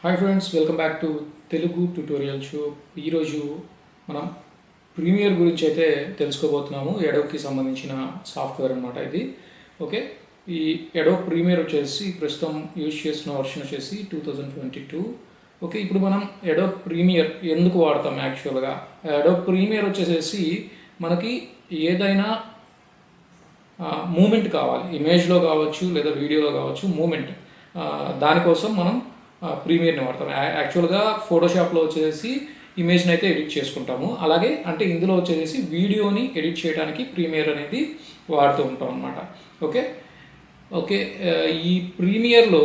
Hi friends, welcome back to Telugu tutorial show. ఈరోజు మనం premier గురించి అయితే తెలుసుకోబోతున్నాము. ఎడోబ్కి సంబంధించిన సాఫ్ట్వేర్ అనమాట ఇది. ఓకే, ఈ ఎడోబ్ ప్రీమియర్ వచ్చేసి ప్రస్తుతం యూజ్ చేస్తున్న వర్షన్ వచ్చేసి 2022. ఓకే, ఇప్పుడు మనం ఎడోబ్ ప్రీమియర్ ఎందుకు వాడతాం యాక్చువల్గా? ఎడోబ్ ప్రీమియర్ వచ్చేసేసి మనకి ఏదైనా మూమెంట్ కావాలి, ఇమేజ్లో కావచ్చు లేదా వీడియోలో కావచ్చు, మూమెంట్. దానికోసం మనం ప్రీమియర్ని వాడతాం. యాక్చువల్గా ఫోటోషాప్లో వచ్చేసి ఇమేజ్ని అయితే ఎడిట్ చేసుకుంటాము. అలాగే అంటే ఇందులో వచ్చేసి వీడియోని ఎడిట్ చేయడానికి ప్రీమియర్ అనేది వాడుతూ ఉంటాం అనమాట. ఓకే ఓకే ఈ ప్రీమియర్లో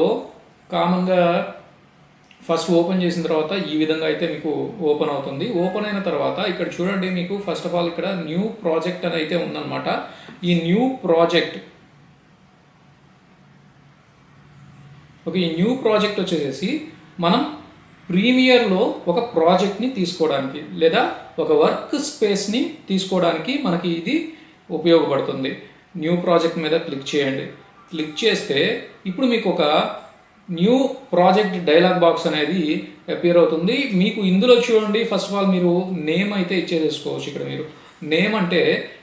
కామన్గా ఫస్ట్ ఓపెన్ చేసిన తర్వాత ఈ విధంగా అయితే మీకు ఓపెన్ అవుతుంది. ఓపెన్ అయిన తర్వాత ఇక్కడ చూడండి, మీకు ఫస్ట్ ఆఫ్ ఆల్ ఇక్కడ న్యూ ప్రాజెక్ట్ అని అయితే ఉందన్నమాట. ఈ న్యూ ప్రాజెక్ట్ ఈ న్యూ ప్రాజెక్ట్ వచ్చేసి మనం ప్రీమియర్లో ఒక ప్రాజెక్ట్ని తీసుకోవడానికి లేదా ఒక వర్క్ స్పేస్ని తీసుకోవడానికి మనకి ఇది ఉపయోగపడుతుంది. న్యూ ప్రాజెక్ట్ మీద క్లిక్ చేయండి. క్లిక్ చేస్తే ఇప్పుడు మీకు ఒక న్యూ ప్రాజెక్ట్ డైలాగ్ బాక్స్ అనేది అపియర్ అవుతుంది. మీకు ఇందులో చూడండి, ఫస్ట్ ఆఫ్ ఆల్ మీరు నేమ్ అయితే ఇచ్చేసుకోవచ్చు. ఇక్కడ మీరు నేమ్ అంటే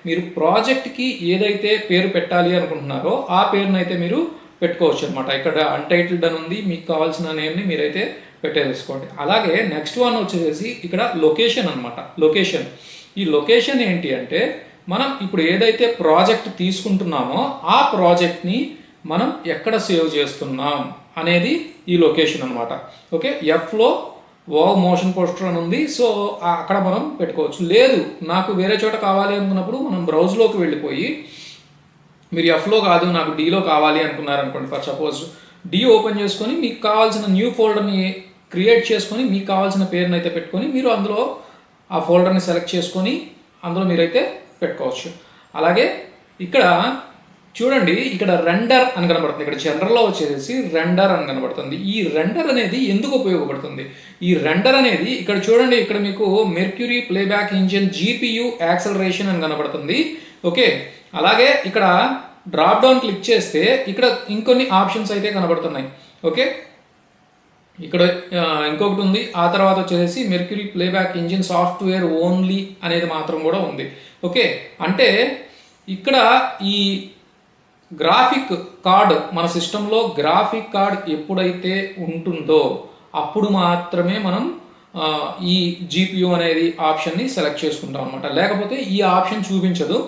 మీరు ప్రాజెక్ట్కి ఏదైతే పేరు పెట్టాలి అనుకుంటున్నారో ఆ పేరునైతే అయితే మీరు పెట్టుకోవచ్చు అనమాట. ఇక్కడ అన్టైటిల్డ్ అని ఉంది, మీకు కావాల్సిన నేమ్ని మీరైతే పెట్టేసుకోండి. అలాగే నెక్స్ట్ వన్ వచ్చేసి ఇక్కడ లొకేషన్ అనమాట. ఈ లొకేషన్ ఏంటి అంటే మనం ఇప్పుడు ఏదైతే ప్రాజెక్ట్ తీసుకుంటున్నామో ఆ ప్రాజెక్ట్ని మనం ఎక్కడ సేవ్ చేస్తున్నాం అనేది ఈ లొకేషన్ అనమాట. ఓకే, ఎఫ్లో మోషన్ పోస్టర్ అని ఉంది, సో అక్కడ మనం పెట్టుకోవచ్చు. లేదు, నాకు వేరే చోట కావాలి అనుకున్నప్పుడు మనం బ్రౌజ్లోకి వెళ్ళిపోయి, మీరు ఎఫ్లో కాదు నాకు డీలో కావాలి అనుకున్నారనుకోండి, ఫర్ సపోజ్ డి ఓపెన్ చేసుకొని మీకు కావాల్సిన న్యూ ఫోల్డర్ని క్రియేట్ చేసుకొని మీకు కావాల్సిన పేరుని అయితే పెట్టుకొని మీరు అందులో ఆ ఫోల్డర్ని సెలెక్ట్ చేసుకొని అందులో మీరైతే పెట్టుకోవచ్చు. అలాగే ఇక్కడ చూడండి, ఇక్కడ రెండర్ అని కనబడుతుంది. ఇక్కడ జనరల్లో వచ్చేసి రెండర్ అని కనబడుతుంది. ఈ రెండర్ అనేది ఎందుకు ఉపయోగపడుతుంది? ఈ రెండర్ అనేది ఇక్కడ చూడండి, ఇక్కడ మీకు mercury playback engine GPU acceleration అని కనబడుతుంది. ఓకే, అలాగే ఇక్కడ డ్రాప్ డౌన్ క్లిక్ చేస్తే ఇక్కడ ఇంకొన్ని ఆప్షన్స్ అయితే కనబడుతున్నాయి. ఓకే, ఇక్కడ ఇంకొకటి ఉంది. ఆ తర్వాత వచ్చేసి mercury playback engine software only అనేది మాత్రం కూడా ఉంది. ఓకే, అంటే ఇక్కడ ఈ గ్రాఫిక్ కార్డ్ మన సిస్టంలో గ్రాఫిక్ కార్డ్ ఎప్పుడైతే ఉంటుందో అప్పుడు మాత్రమే మనం ఈ GPU అనేది ఆప్షన్ని సెలెక్ట్ చేసుకుంటాం అనమాట. లేకపోతే ఈ ఆప్షన్ చూపించదు.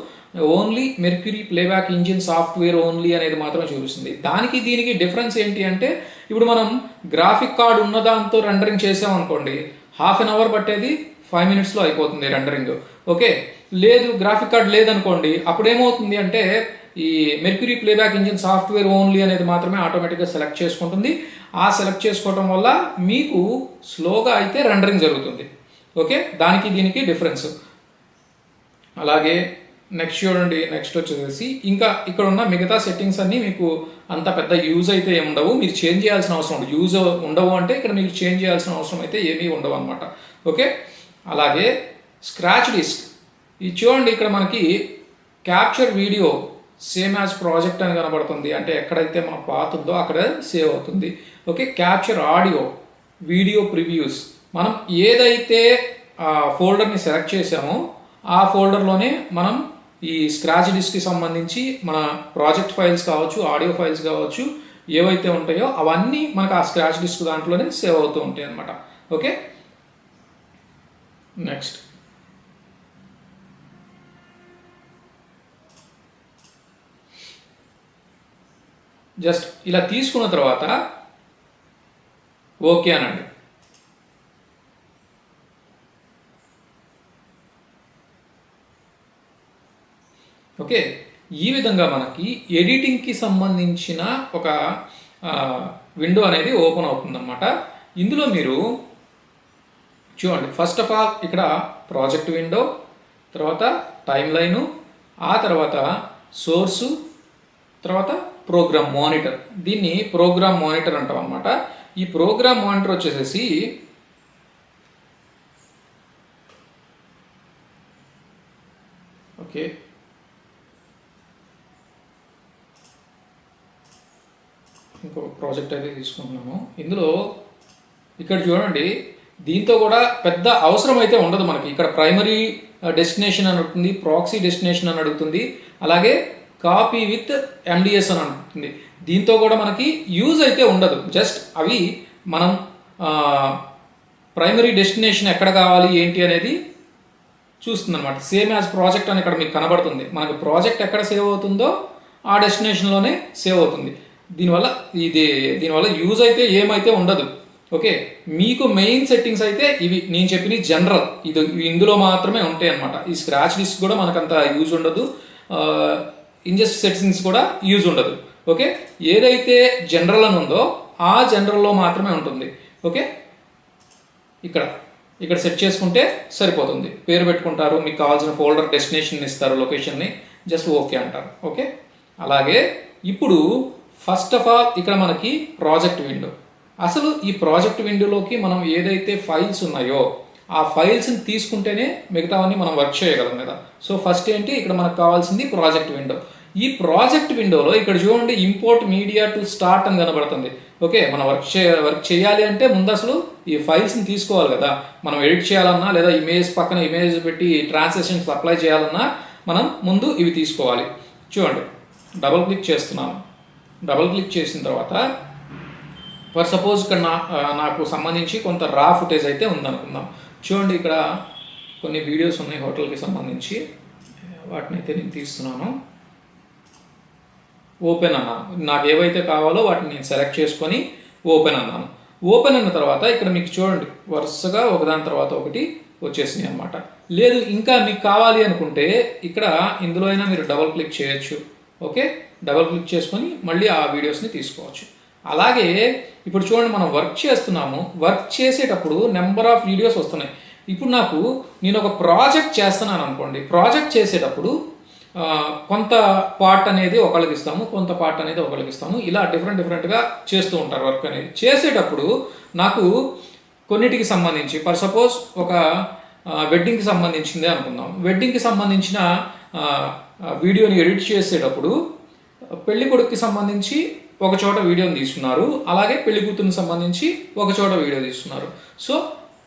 Only mercury playback engine software only అనేది మాత్రమే చూపిస్తుంది. దానికి దీనికి డిఫరెన్స్ ఏంటి అంటే, ఇప్పుడు మనం గ్రాఫిక్ కార్డ్ ఉన్న దాంతో రెండరింగ్ చేసాం అనుకోండి, ½ an hour పట్టేది 5 minutesలో అయిపోతుంది రెండరింగ్. ఓకే, లేదు గ్రాఫిక్ కార్డ్ లేదనుకోండి, అప్పుడు ఏమవుతుంది అంటే ఈ mercury playback engine software only అనేది మాత్రమే ఆటోమేటిక్గా సెలెక్ట్ చేసుకుంటుంది. ఆ సెలెక్ట్ చేసుకోవడం వల్ల మీకు స్లోగా అయితే రెండరింగ్ జరుగుతుంది. ఓకే, దానికి దీనికి డిఫరెన్స్. అలాగే నెక్స్ట్ చూడండి, నెక్స్ట్ వచ్చేసి ఇంకా ఇక్కడ ఉన్న మిగతా సెట్టింగ్స్ అన్నీ మీకు అంత పెద్ద యూజ్ అయితే ఏమి ఉండవు, మీరు చేంజ్ చేయాల్సిన అవసరం ఉండదు. యూజ్ ఉండవు అంటే ఇక్కడ మీకు చేంజ్ చేయాల్సిన అవసరం అయితే ఏమీ ఉండవు అనమాట. ఓకే, అలాగే స్క్రాచ్ డిస్క్ ఇది చూడండి, ఇక్కడ మనకి capture video same as project అని కనబడుతుంది. అంటే ఎక్కడైతే మన పాత్ ఉందో అక్కడ సేవ్ అవుతుంది. Okay, capture audio video previews, మనం ఏదైతే ఫోల్డర్ని సెలెక్ట్ చేసామో ఆ ఫోల్డర్లోనే మనం ఈ స్క్రాచ్ డిస్క్కి సంబంధించి మన ప్రాజెక్ట్ ఫైల్స్ కావచ్చు, ఆడియో ఫైల్స్ కావచ్చు, ఏవైతే ఉంటాయో అవన్నీ మనకు ఆ స్క్రాచ్ డిస్క్ దాంట్లోనే సేవ్ అవుతూ ఉంటాయి అన్నమాట. ఓకే, నెక్స్ట్ జస్ట్ ఇలా తీసుకున్న తర్వాత ఓకే అనండి. ఓకే, ఈ విధంగా మనకి ఎడిటింగ్కి సంబంధించిన ఒక విండో అనేది ఓపెన్ అవుతుందన్నమాట. ఇందులో మీరు చూడండి, ఫస్ట్ ఆఫ్ ఆల్ ఇక్కడ ప్రాజెక్ట్ విండో, తర్వాత టైమ్ లైను, ఆ తర్వాత సోర్సు, తర్వాత ప్రోగ్రామ్ మానిటర్. దీన్ని ప్రోగ్రామ్ మానిటర్ అంటాం అనమాట. ఈ ప్రోగ్రామ్ మానిటర్ వచ్చేసేసి ఓకే ఇంకొక ప్రాజెక్ట్ అయితే తీసుకుంటున్నాము. ఇందులో ఇక్కడ చూడండి, దీంతో కూడా పెద్ద అవసరం అయితే ఉండదు మనకి. ఇక్కడ ప్రైమరీ డెస్టినేషన్ అని అడుగుతుంది, ప్రాక్సీ డెస్టినేషన్ అని అడుగుతుంది, అలాగే కాపీ విత్ ఎండిఎస్ అని అడుగుతుంది. దీంతో కూడా మనకి యూజ్ అయితే ఉండదు. జస్ట్ అవి మనం ప్రైమరీ డెస్టినేషన్ ఎక్కడ కావాలి ఏంటి అనేది చూస్తుంది అనమాట. సేమ్ యాజ్ ప్రాజెక్ట్ అని ఇక్కడ మీకు కనబడుతుంది. మనకి ప్రాజెక్ట్ ఎక్కడ సేవ్ అవుతుందో ఆ డెస్టినేషన్లోనే సేవ్ అవుతుంది. దీనివల్ల యూజ్ అయితే ఏమైతే ఉండదు. ఓకే, మీకు మెయిన్ సెట్టింగ్స్ అయితే ఇవి నేను చెప్పిన జనరల్, ఇందులో మాత్రమే ఉంటాయి అనమాట. ఈ స్క్రాచ్ లిస్ట్ కూడా మనకంత యూజ్ ఉండదు, ఇంజెస్ట్ సెట్టింగ్స్ కూడా యూజ్ ఉండదు. ఓకే, ఏదైతే జనరల్ అని ఉందో ఆ జనరల్లో మాత్రమే ఉంటుంది. ఓకే, ఇక్కడ సెట్ చేసుకుంటే సరిపోతుంది. పేరు పెట్టుకుంటారు, మీకు కావాల్సిన ఫోల్డర్ డెస్టినేషన్ ఇస్తారు, లొకేషన్ని జస్ట్ ఓకే అంటారు. ఓకే, అలాగే ఇప్పుడు ఫస్ట్ ఆఫ్ ఆల్ ఇక్కడ మనకి ప్రాజెక్ట్ విండో. అసలు ఈ ప్రాజెక్ట్ విండోలోకి మనం ఏదైతే ఫైల్స్ ఉన్నాయో ఆ ఫైల్స్ని తీసుకుంటేనే మిగతావన్నీ మనం వర్క్ చేయగలం కదా. సో ఫస్ట్ ఏంటి, ఇక్కడ మనకు కావాల్సింది ప్రాజెక్ట్ విండో. ఈ ప్రాజెక్ట్ విండోలో ఇక్కడ చూడండి, ఇంపోర్ట్ మీడియా టు స్టార్ట్ అని కనబడుతుంది. ఓకే, మనం వర్క్ చేయాలి అంటే ముందు అసలు ఈ ఫైల్స్ని తీసుకోవాలి కదా. మనం ఎడిట్ చేయాలన్నా లేదా ఇమేజ్ పక్కన ఇమేజ్ పెట్టి ట్రాన్స్లేషన్స్ అప్లై చేయాలన్నా మనం ముందు ఇవి తీసుకోవాలి. చూడండి, డబుల్ క్లిక్ చేస్తున్నాను. డబుల్ క్లిక్ చేసిన తర్వాత ఫర్ సపోజ్ ఇక్కడ నాకు సంబంధించి కొంత రా ఫుటేజ్ అయితే ఉందనుకుందాం. చూడండి, ఇక్కడ కొన్ని వీడియోస్ ఉన్నాయి హోటల్కి సంబంధించి, వాటిని అయితే నేను తీస్తున్నాను. ఓపెన్ అన్నాను. నాకు ఏవైతే కావాలో వాటిని నేను సెలెక్ట్ చేసుకొని ఓపెన్ అన్నాను. ఓపెన్ అన్న తర్వాత ఇక్కడ మీకు చూడండి వరుసగా ఒకదాని తర్వాత ఒకటి వచ్చేసినాయి అనమాట. లేదు ఇంకా మీకు కావాలి అనుకుంటే ఇక్కడ ఇందులో అయినా మీరు డబుల్ క్లిక్ చేయొచ్చు. ఓకే, డబుల్ క్లిక్ చేసుకొని మళ్ళీ ఆ వీడియోస్ని తీసుకోవచ్చు. అలాగే ఇప్పుడు చూడండి, మనం వర్క్ చేస్తున్నాము. వర్క్ చేసేటప్పుడు నెంబర్ ఆఫ్ వీడియోస్ వస్తున్నాయి. ఇప్పుడు నేను ఒక ప్రాజెక్ట్ చేస్తున్నాను అనుకోండి. ప్రాజెక్ట్ చేసేటప్పుడు కొంత పార్ట్ అనేది ఒకళ్ళకి ఇస్తాము, కొంత పార్ట్ అనేది ఒకళ్ళకి ఇస్తాము. ఇలా డిఫరెంట్గా చేస్తూ ఉంటారు వర్క్ అనేది. చేసేటప్పుడు నాకు కొన్నిటికి సంబంధించి ఫర్ సపోజ్ ఒక వెడ్డింగ్కి సంబంధించిందే అనుకుందాం. వెడ్డింగ్కి సంబంధించిన వీడియోని ఎడిట్ చేసేటప్పుడు పెళ్లి కొడుకుకి సంబంధించి ఒక చోట వీడియోని తీసుకున్నారు, అలాగే పెళ్లి కూతురికి సంబంధించి ఒక చోట వీడియో తీసుకున్నారు. సో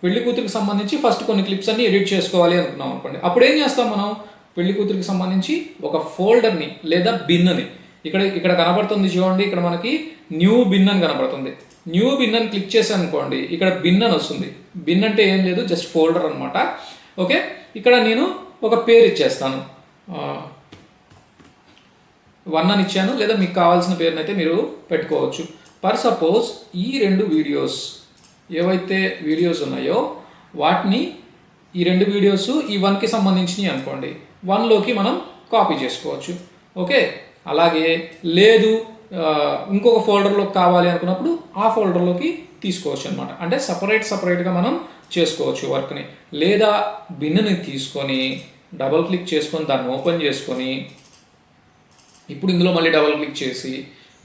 పెళ్లి కూతురికి సంబంధించి ఫస్ట్ కొన్ని క్లిప్స్ అన్ని ఎడిట్ చేసుకోవాలి అనుకున్నాం అనుకోండి. అప్పుడు ఏం చేస్తాం, మనం పెళ్లి కూతురికి సంబంధించి ఒక ఫోల్డర్ని లేదా బిన్ని ఇక్కడ కనబడుతుంది చూడండి. ఇక్కడ మనకి న్యూ బిన్ అని కనబడుతుంది. న్యూ బిన్ అని క్లిక్ చేశాను అనుకోండి, ఇక్కడ బిన్ అని వస్తుంది. బిన్ అంటే ఏం లేదు, జస్ట్ ఫోల్డర్ అనమాట. ఓకే, ఇక్కడ నేను ఒక పేరు ఇచ్చేస్తాను, 1 అని ఇచ్చాను, లేదా మీకు కావాల్సిన పేరుని అయితే మీరు పెట్టుకోవచ్చు. ఫర్ సపోజ్ ఈ 2 వీడియోస్ ఏవైతే వీడియోస్ ఉన్నాయో వాటిని, ఈ 2 వీడియోస్ ఈ 1కి సంబంధించినవి అనుకోండి, 1లోకి మనం కాపీ చేసుకోవచ్చు. ఓకే, అలాగే లేదు ఇంకొక ఫోల్డర్లోకి కావాలి అనుకున్నప్పుడు ఆ ఫోల్డర్లోకి తీసుకోవచ్చు అనమాట. అంటే సపరేట్గా మనం చేసుకోవచ్చు వర్క్ని. లేదా బిన్ని తీసుకొని డబుల్ క్లిక్ చేసుకొని దాన్ని ఓపెన్ చేసుకొని ఇప్పుడు ఇందులో మళ్ళీ డబుల్ క్లిక్ చేసి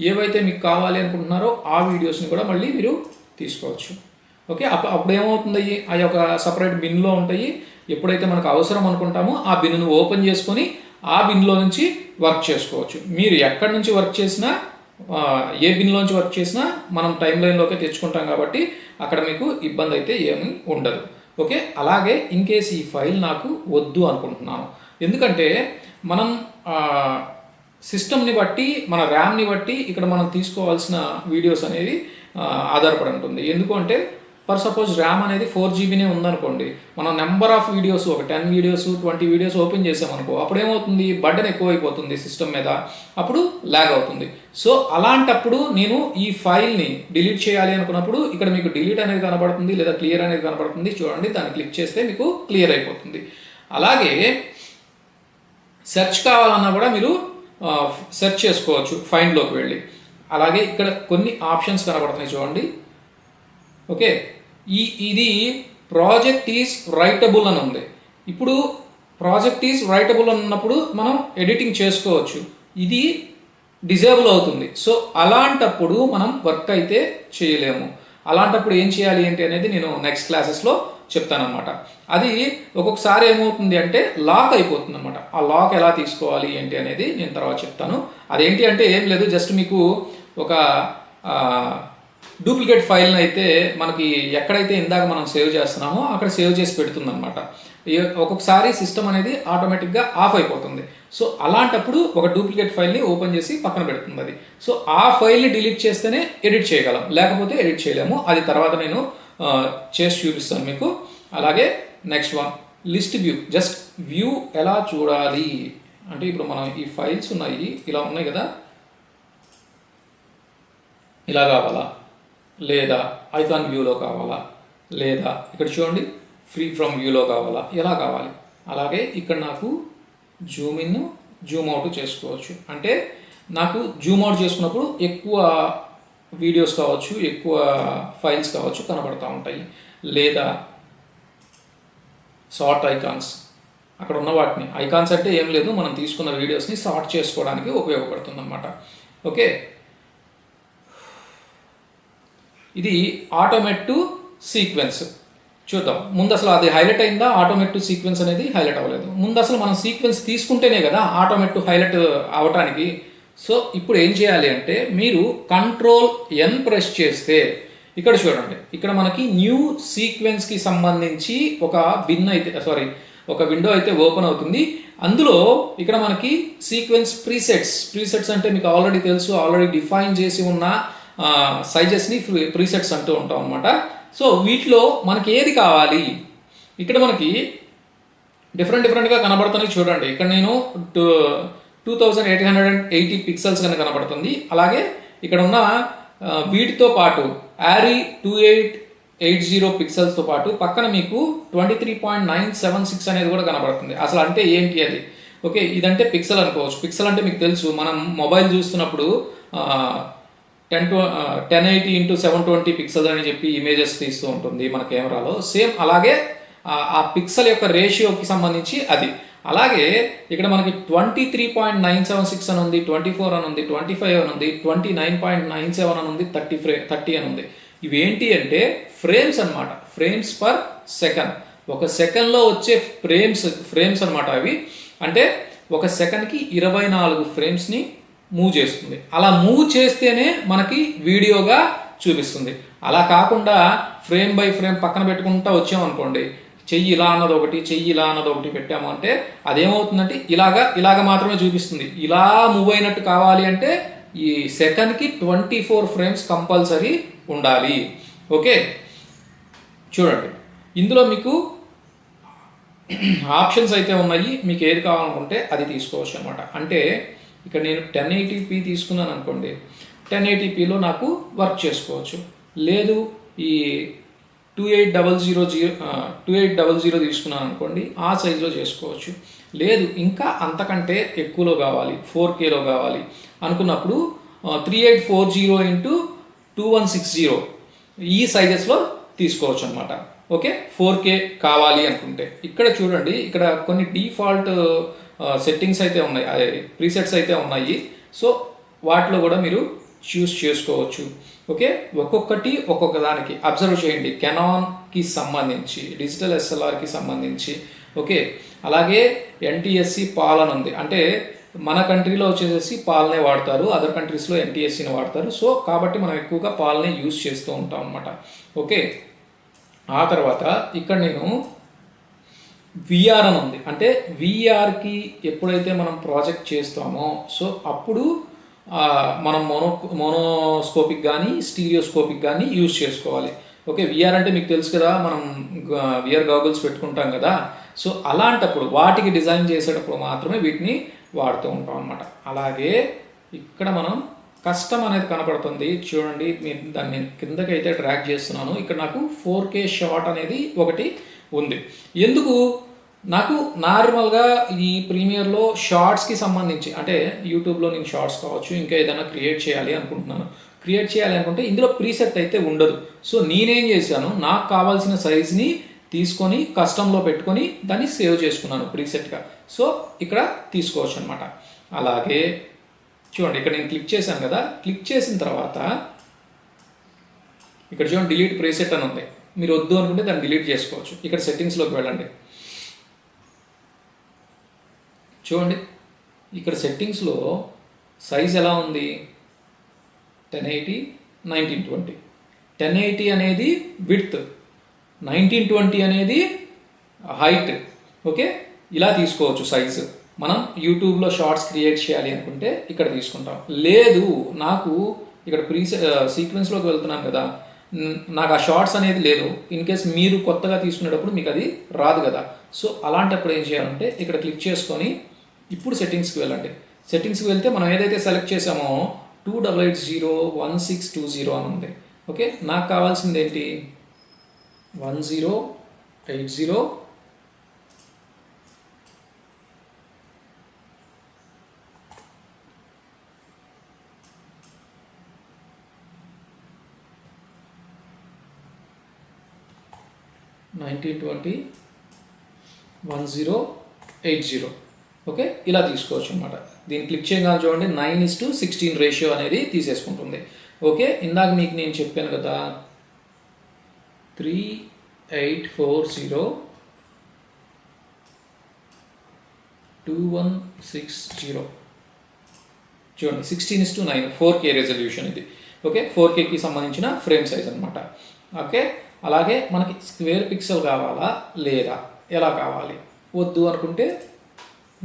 ఏవైతే మీకు కావాలి అనుకుంటున్నారో ఆ వీడియోస్ని కూడా మళ్ళీ మీరు తీసుకోవచ్చు. ఓకే, అప్పుడు ఏమవుతుంది, ఆ యొక్క సపరేట్ బిన్లో ఉంటాయి. ఎప్పుడైతే మనకు అవసరం అనుకుంటామో ఆ బిన్ను ఓపెన్ చేసుకొని ఆ బిన్లో నుంచి వర్క్ చేసుకోవచ్చు. మీరు ఎక్కడి నుంచి వర్క్ చేసినా, ఏ బిన్లోంచి వర్క్ చేసినా మనం టైం లైన్లోకి తెచ్చుకుంటాం కాబట్టి అక్కడ మీకు ఇబ్బంది అయితే ఏమీ ఉండదు. ఓకే, అలాగే ఇన్ కేస్ ఈ ఫైల్ నాకు వద్దు అనుకుంటున్నాను, ఎందుకంటే మనం సిస్టమ్ని బట్టి, మన ర్యామ్ని బట్టి ఇక్కడ మనం తీసుకోవాల్సిన వీడియోస్ అనేవి ఆధారపడి ఉంటుంది. ఎందుకంటే ఫర్ సపోజ్ ర్యామ్ అనేది 4 GB ఉందనుకోండి, మనం నెంబర్ ఆఫ్ వీడియోస్ ఒక 10 వీడియోస్ 20 వీడియోస్ ఓపెన్ చేసామనుకో, అప్పుడు ఏమవుతుంది, బర్డెన్ ఎక్కువైపోతుంది సిస్టమ్ మీద, అప్పుడు ల్యాగ్ అవుతుంది. సో అలాంటప్పుడు నేను ఈ ఫైల్ని డిలీట్ చేయాలి అనుకున్నప్పుడు ఇక్కడ మీకు డిలీట్ అనేది కనబడుతుంది, లేదా క్లియర్ అనేది కనబడుతుంది. చూడండి, దాన్ని క్లిక్ చేస్తే మీకు క్లియర్ అయిపోతుంది. అలాగే సెర్చ్ కావాలన్నా కూడా మీరు సెర్చ్ చేసుకోవచ్చు ఫైండ్లోకి వెళ్ళి. అలాగే ఇక్కడ కొన్ని ఆప్షన్స్ కనబడుతున్నాయి చూడండి. ఓకే, ఇది ప్రాజెక్ట్ ఈజ్ రైటబుల్ అని ఉంది. ఇప్పుడు ప్రాజెక్ట్ ఈజ్ రైటబుల్ అని ఉన్నప్పుడు మనం ఎడిటింగ్ చేసుకోవచ్చు. ఇది డిజేబుల్ అవుతుంది. సో అలాంటప్పుడు మనం వర్క్ అయితే చేయలేము. అలాంటప్పుడు ఏం చేయాలి ఏంటి అనేది నేను నెక్స్ట్ క్లాసెస్లో చెప్తానమాట. అది ఒక్కొక్కసారి ఏమవుతుంది అంటే లాక్ అయిపోతుంది అనమాట. ఆ లాక్ ఎలా తీసుకోవాలి ఏంటి అనేది నేను తర్వాత చెప్తాను. అదేంటి అంటే ఏం లేదు, జస్ట్ మీకు ఒక డూప్లికేట్ ఫైల్ని అయితే మనకి ఎక్కడైతే ఇందాక మనం సేవ్ చేస్తున్నామో అక్కడ సేవ్ చేసి పెడుతుంది అనమాట. ఒక్కొక్కసారి సిస్టమ్ అనేది ఆటోమేటిక్గా ఆఫ్ అయిపోతుంది. సో అలాంటప్పుడు ఒక డూప్లికేట్ ఫైల్ని ఓపెన్ చేసి పక్కన పెడుతుంది అది. సో ఆ ఫైల్ని డిలీట్ చేస్తేనే ఎడిట్ చేయగలం, లేకపోతే ఎడిట్ చేయలేము. అది తర్వాత నేను చేసి చూపిస్తాను మీకు. అలాగే next one list view. Just view ఎలా చూడాలి అంటే ఇప్పుడు మనం ఈ ఫైల్స్ ఉన్నాయి, ఇలా ఉన్నాయి కదా, ఇలా కావాలా, లేదా ఐకాన్ వ్యూలో కావాలా, లేదా ఇక్కడ చూడండి ఫ్రీ ఫ్రమ్ వ్యూలో కావాలా, ఎలా కావాలి. అలాగే ఇక్కడ నాకు జూమ్ ఇన్ జూమ్ అవుట్ చేసుకోవచ్చు. అంటే నాకు జూమ్ అవుట్ చేసుకున్నప్పుడు ఎక్కువ వీడియోస్ కావచ్చు, ఎక్కువ ఫైల్స్ కావచ్చు కనబడుతూ ఉంటాయి. లేదా సార్ట్ ఐకాన్స్, అక్కడ ఉన్న వాటిని, ఐకాన్స్ అంటే ఏం లేదు, మనం తీసుకున్న వీడియోస్ని సార్ట్ చేసుకోవడానికి ఉపయోగపడుతుంది అన్నమాట. ఓకే, ఇది ఆటోమేట్ టు సీక్వెన్స్. చూద్దాం. ముందు అసలు అది హైలైట్ అయిందా, ఆటోమేట్ టు సీక్వెన్స్ అనేది హైలైట్ అవ్వలేదు. ముందు అసలు మనం సీక్వెన్స్ తీసుకుంటేనే కదా ఆటోమేట్ టు హైలైట్ అవ్వటానికి. సో ఇప్పుడు ఏం చేయాలి అంటే మీరు Ctrl+N ప్రెస్ చేస్తే ఇక్కడ చూడండి, ఇక్కడ మనకి న్యూ సీక్వెన్స్కి సంబంధించి ఒక విండో అయితే ఓపెన్ అవుతుంది. అందులో ఇక్కడ మనకి సీక్వెన్స్ ప్రీసెట్స్ అంటే మీకు ఆల్రెడీ తెలుసు, ఆల్రెడీ డిఫైన్ చేసి ఉన్న సైజెస్ని ప్రీసెట్స్ అంటూ ఉంటాం అనమాట. సో వీటిలో మనకి ఏది కావాలి, ఇక్కడ మనకి డిఫరెంట్గా కనబడుతున్నాయి. చూడండి, ఇక్కడ నేను 2880 పిక్సెల్స్ కనుక కనబడుతుంది. అలాగే ఇక్కడ ఉన్న వీటితో పాటు ARRI 2880 పిక్సెల్స్తో పాటు పక్కన మీకు 23.976 అనేది కూడా కనబడుతుంది. అసలు అంటే ఏంటి అది? ఓకే, ఇదంటే పిక్సెల్ అనుకోవచ్చు. పిక్సెల్ అంటే మీకు తెలుసు, మనం మొబైల్ చూస్తున్నప్పుడు 1080x720 పిక్సెల్ అని చెప్పి ఇమేజెస్ తీస్తూ ఉంటుంది మన కెమెరాలో. సేమ్ అలాగే ఆ పిక్సెల్ యొక్క రేషియోకి సంబంధించి అది. అలాగే ఇక్కడ మనకి 23.976 అని ఉంది, 24 అని ఉంది, 25 అని ఉంది, 29.97 అని ఉంది, 30 అని ఉంది. ఇవేంటి అంటే ఫ్రేమ్స్ అనమాట, ఫ్రేమ్స్ పర్ సెకండ్. ఒక సెకండ్లో వచ్చే ఫ్రేమ్స్ అనమాట అవి. అంటే ఒక సెకండ్కి 24 ఫ్రేమ్స్ని మూవ్ చేస్తుంది. అలా మూవ్ చేస్తేనే మనకి వీడియోగా చూపిస్తుంది. అలా కాకుండా ఫ్రేమ్ బై ఫ్రేమ్ పక్కన పెట్టుకుంటా వచ్చామనుకోండి, చెయ్యి ఇలా అన్నది ఒకటి పెట్టాము అంటే అదేమవుతుందంటే ఇలాగా మాత్రమే చూపిస్తుంది. ఇలా మూవ్ అయినట్టు కావాలి అంటే ఈ సెకండ్కి 24 ఫ్రేమ్స్ కంపల్సరీ ఉండాలి. ఓకే, చూడండి, ఇందులో మీకు ఆప్షన్స్ అయితే ఉన్నాయి. మీకు ఏది కావాలనుకుంటే అది తీసుకోవచ్చు అనమాట. అంటే ఇక్కడ నేను 1080p తీసుకున్నాను అనుకోండి, 1080pలో నాకు వర్క్ చేసుకోవచ్చు. లేదు ఈ 2800 తీసుకున్నాను అనుకోండి, ఆ సైజులో చేసుకోవచ్చు. లేదు ఇంకా అంతకంటే ఎక్కువలో కావాలి, 4Kలో కావాలి అనుకున్నప్పుడు 3840x2160 ఈ సైజెస్లో తీసుకోవచ్చు అనమాట. ఓకే, 4K కావాలి అనుకుంటే ఇక్కడ చూడండి, ఇక్కడ కొన్ని డిఫాల్ట్ సెట్టింగ్స్ అయితే ఉన్నాయి, ప్రీసెట్స్ అయితే ఉన్నాయి. సో వాటిలో కూడా మీరు చూస్ చేసుకోవచ్చు. ఓకే, ఒక్కొక్క దానికి అబ్జర్వ్ చేయండి. కెనాన్కి సంబంధించి, డిజిటల్ SLRకి సంబంధించి. ఓకే, అలాగే NTSC పాల్ అని ఉంది. అంటే మన కంట్రీలో వచ్చేసి పాల్నే వాడతారు, అదర్ కంట్రీస్లో NTSCని వాడతారు. సో కాబట్టి మనం ఎక్కువగా పాల్నే యూజ్ చేస్తూ ఉంటాం అనమాట. ఓకే, ఆ తర్వాత ఇక్కడ నేను VR అని ఉంది. అంటే VRకి ఎప్పుడైతే మనం ప్రాజెక్ట్ చేస్తామో సో అప్పుడు మనం మోనోస్కోపిక్ కానీ స్టీరియోస్కోపిక్ కానీ యూజ్ చేసుకోవాలి. ఓకే, VR అంటే మీకు తెలుసు కదా, మనం VR గాగుల్స్ పెట్టుకుంటాం కదా. సో అలాంటప్పుడు వాటికి డిజైన్ చేసేటప్పుడు మాత్రమే వీటిని వాడుతూ ఉంటాం అనమాట. అలాగే ఇక్కడ మనం కస్టమ్ అనేది కనపడుతుంది చూడండి, దాన్ని కిందకి అయితే ట్రాక్ చేస్తున్నాను. ఇక్కడ నాకు 4K షాట్ అనేది ఒకటి ఉంది. ఎందుకు? నాకు నార్మల్గా ఈ ప్రీమియర్లో షార్ట్స్కి సంబంధించి, అంటే యూట్యూబ్లో నేను షార్ట్స్ కావచ్చు, ఇంకా ఏదైనా క్రియేట్ చేయాలి అనుకుంటే ఇందులో ప్రీసెట్ అయితే ఉండదు. సో నేనేం చేశాను, నాకు కావాల్సిన సైజ్ని తీసుకొని కస్టమ్లో పెట్టుకొని దాన్ని సేవ్ చేసుకున్నాను ప్రీసెట్గా. సో ఇక్కడ తీసుకోవచ్చు అనమాట. అలాగే చూడండి, ఇక్కడ నేను క్లిక్ చేశాను కదా, క్లిక్ చేసిన తర్వాత ఇక్కడ చూడండి డిలీట్ ప్రీసెట్ అని ఉంది. మీరు వద్దు అనుకుంటే దాన్ని డిలీట్ చేసుకోవచ్చు. ఇక్కడ సెట్టింగ్స్లోకి వెళ్ళండి. చూడండి, ఇక్కడ సెట్టింగ్స్లో సైజ్ ఎలా ఉంది, 1080 1920. 1080 అనేది విడ్త్, 1920 అనేది హైట్. ఓకే, ఇలా తీసుకోవచ్చు సైజు. మనం యూట్యూబ్లో షార్ట్స్ క్రియేట్ చేయాలి అనుకుంటే ఇక్కడ తీసుకుంటాం. లేదు నాకు ఇక్కడ సీక్వెన్స్లోకి వెళ్తున్నాను కదా, నాకు ఆ షార్ట్స్ అనేది లేదు, ఇన్ కేస్ మీరు కొత్తగా తీసుకునేటప్పుడు మీకు అది రాదు కదా. సో అలాంటప్పుడు ఏం చేయాలంటే ఇక్కడ క్లిక్ చేసుకొని ఇప్పుడు సెట్టింగ్స్కి వెళ్ళండి. సెట్టింగ్స్కి వెళ్తే మనం ఏదైతే సెలెక్ట్ చేసామో 28801620 అని ఉంది. ఓకే, నాకు కావాల్సింది ఏంటి 1080 1920 1080. ఓకే, ఇలా తీసుకోవచ్చు అనమాట. దీన్ని క్లిక్ చేయగానే చూడండి 9:16 రేషియో అనేది తీసేసుకుంటుంది. ఓకే, ఇందాక మీకు నేను చెప్పాను కదా 38402160 చూడండి 16:9 4K రెజల్యూషన్ ఇది. ఓకే, 4Kకి సంబంధించిన ఫ్రేమ్ సైజ్ అనమాట. ఓకే, అలాగే మనకి స్క్వేర్ పిక్సెల్ కావాలా లేదా, ఎలా కావాలి, వద్దు అనుకుంటే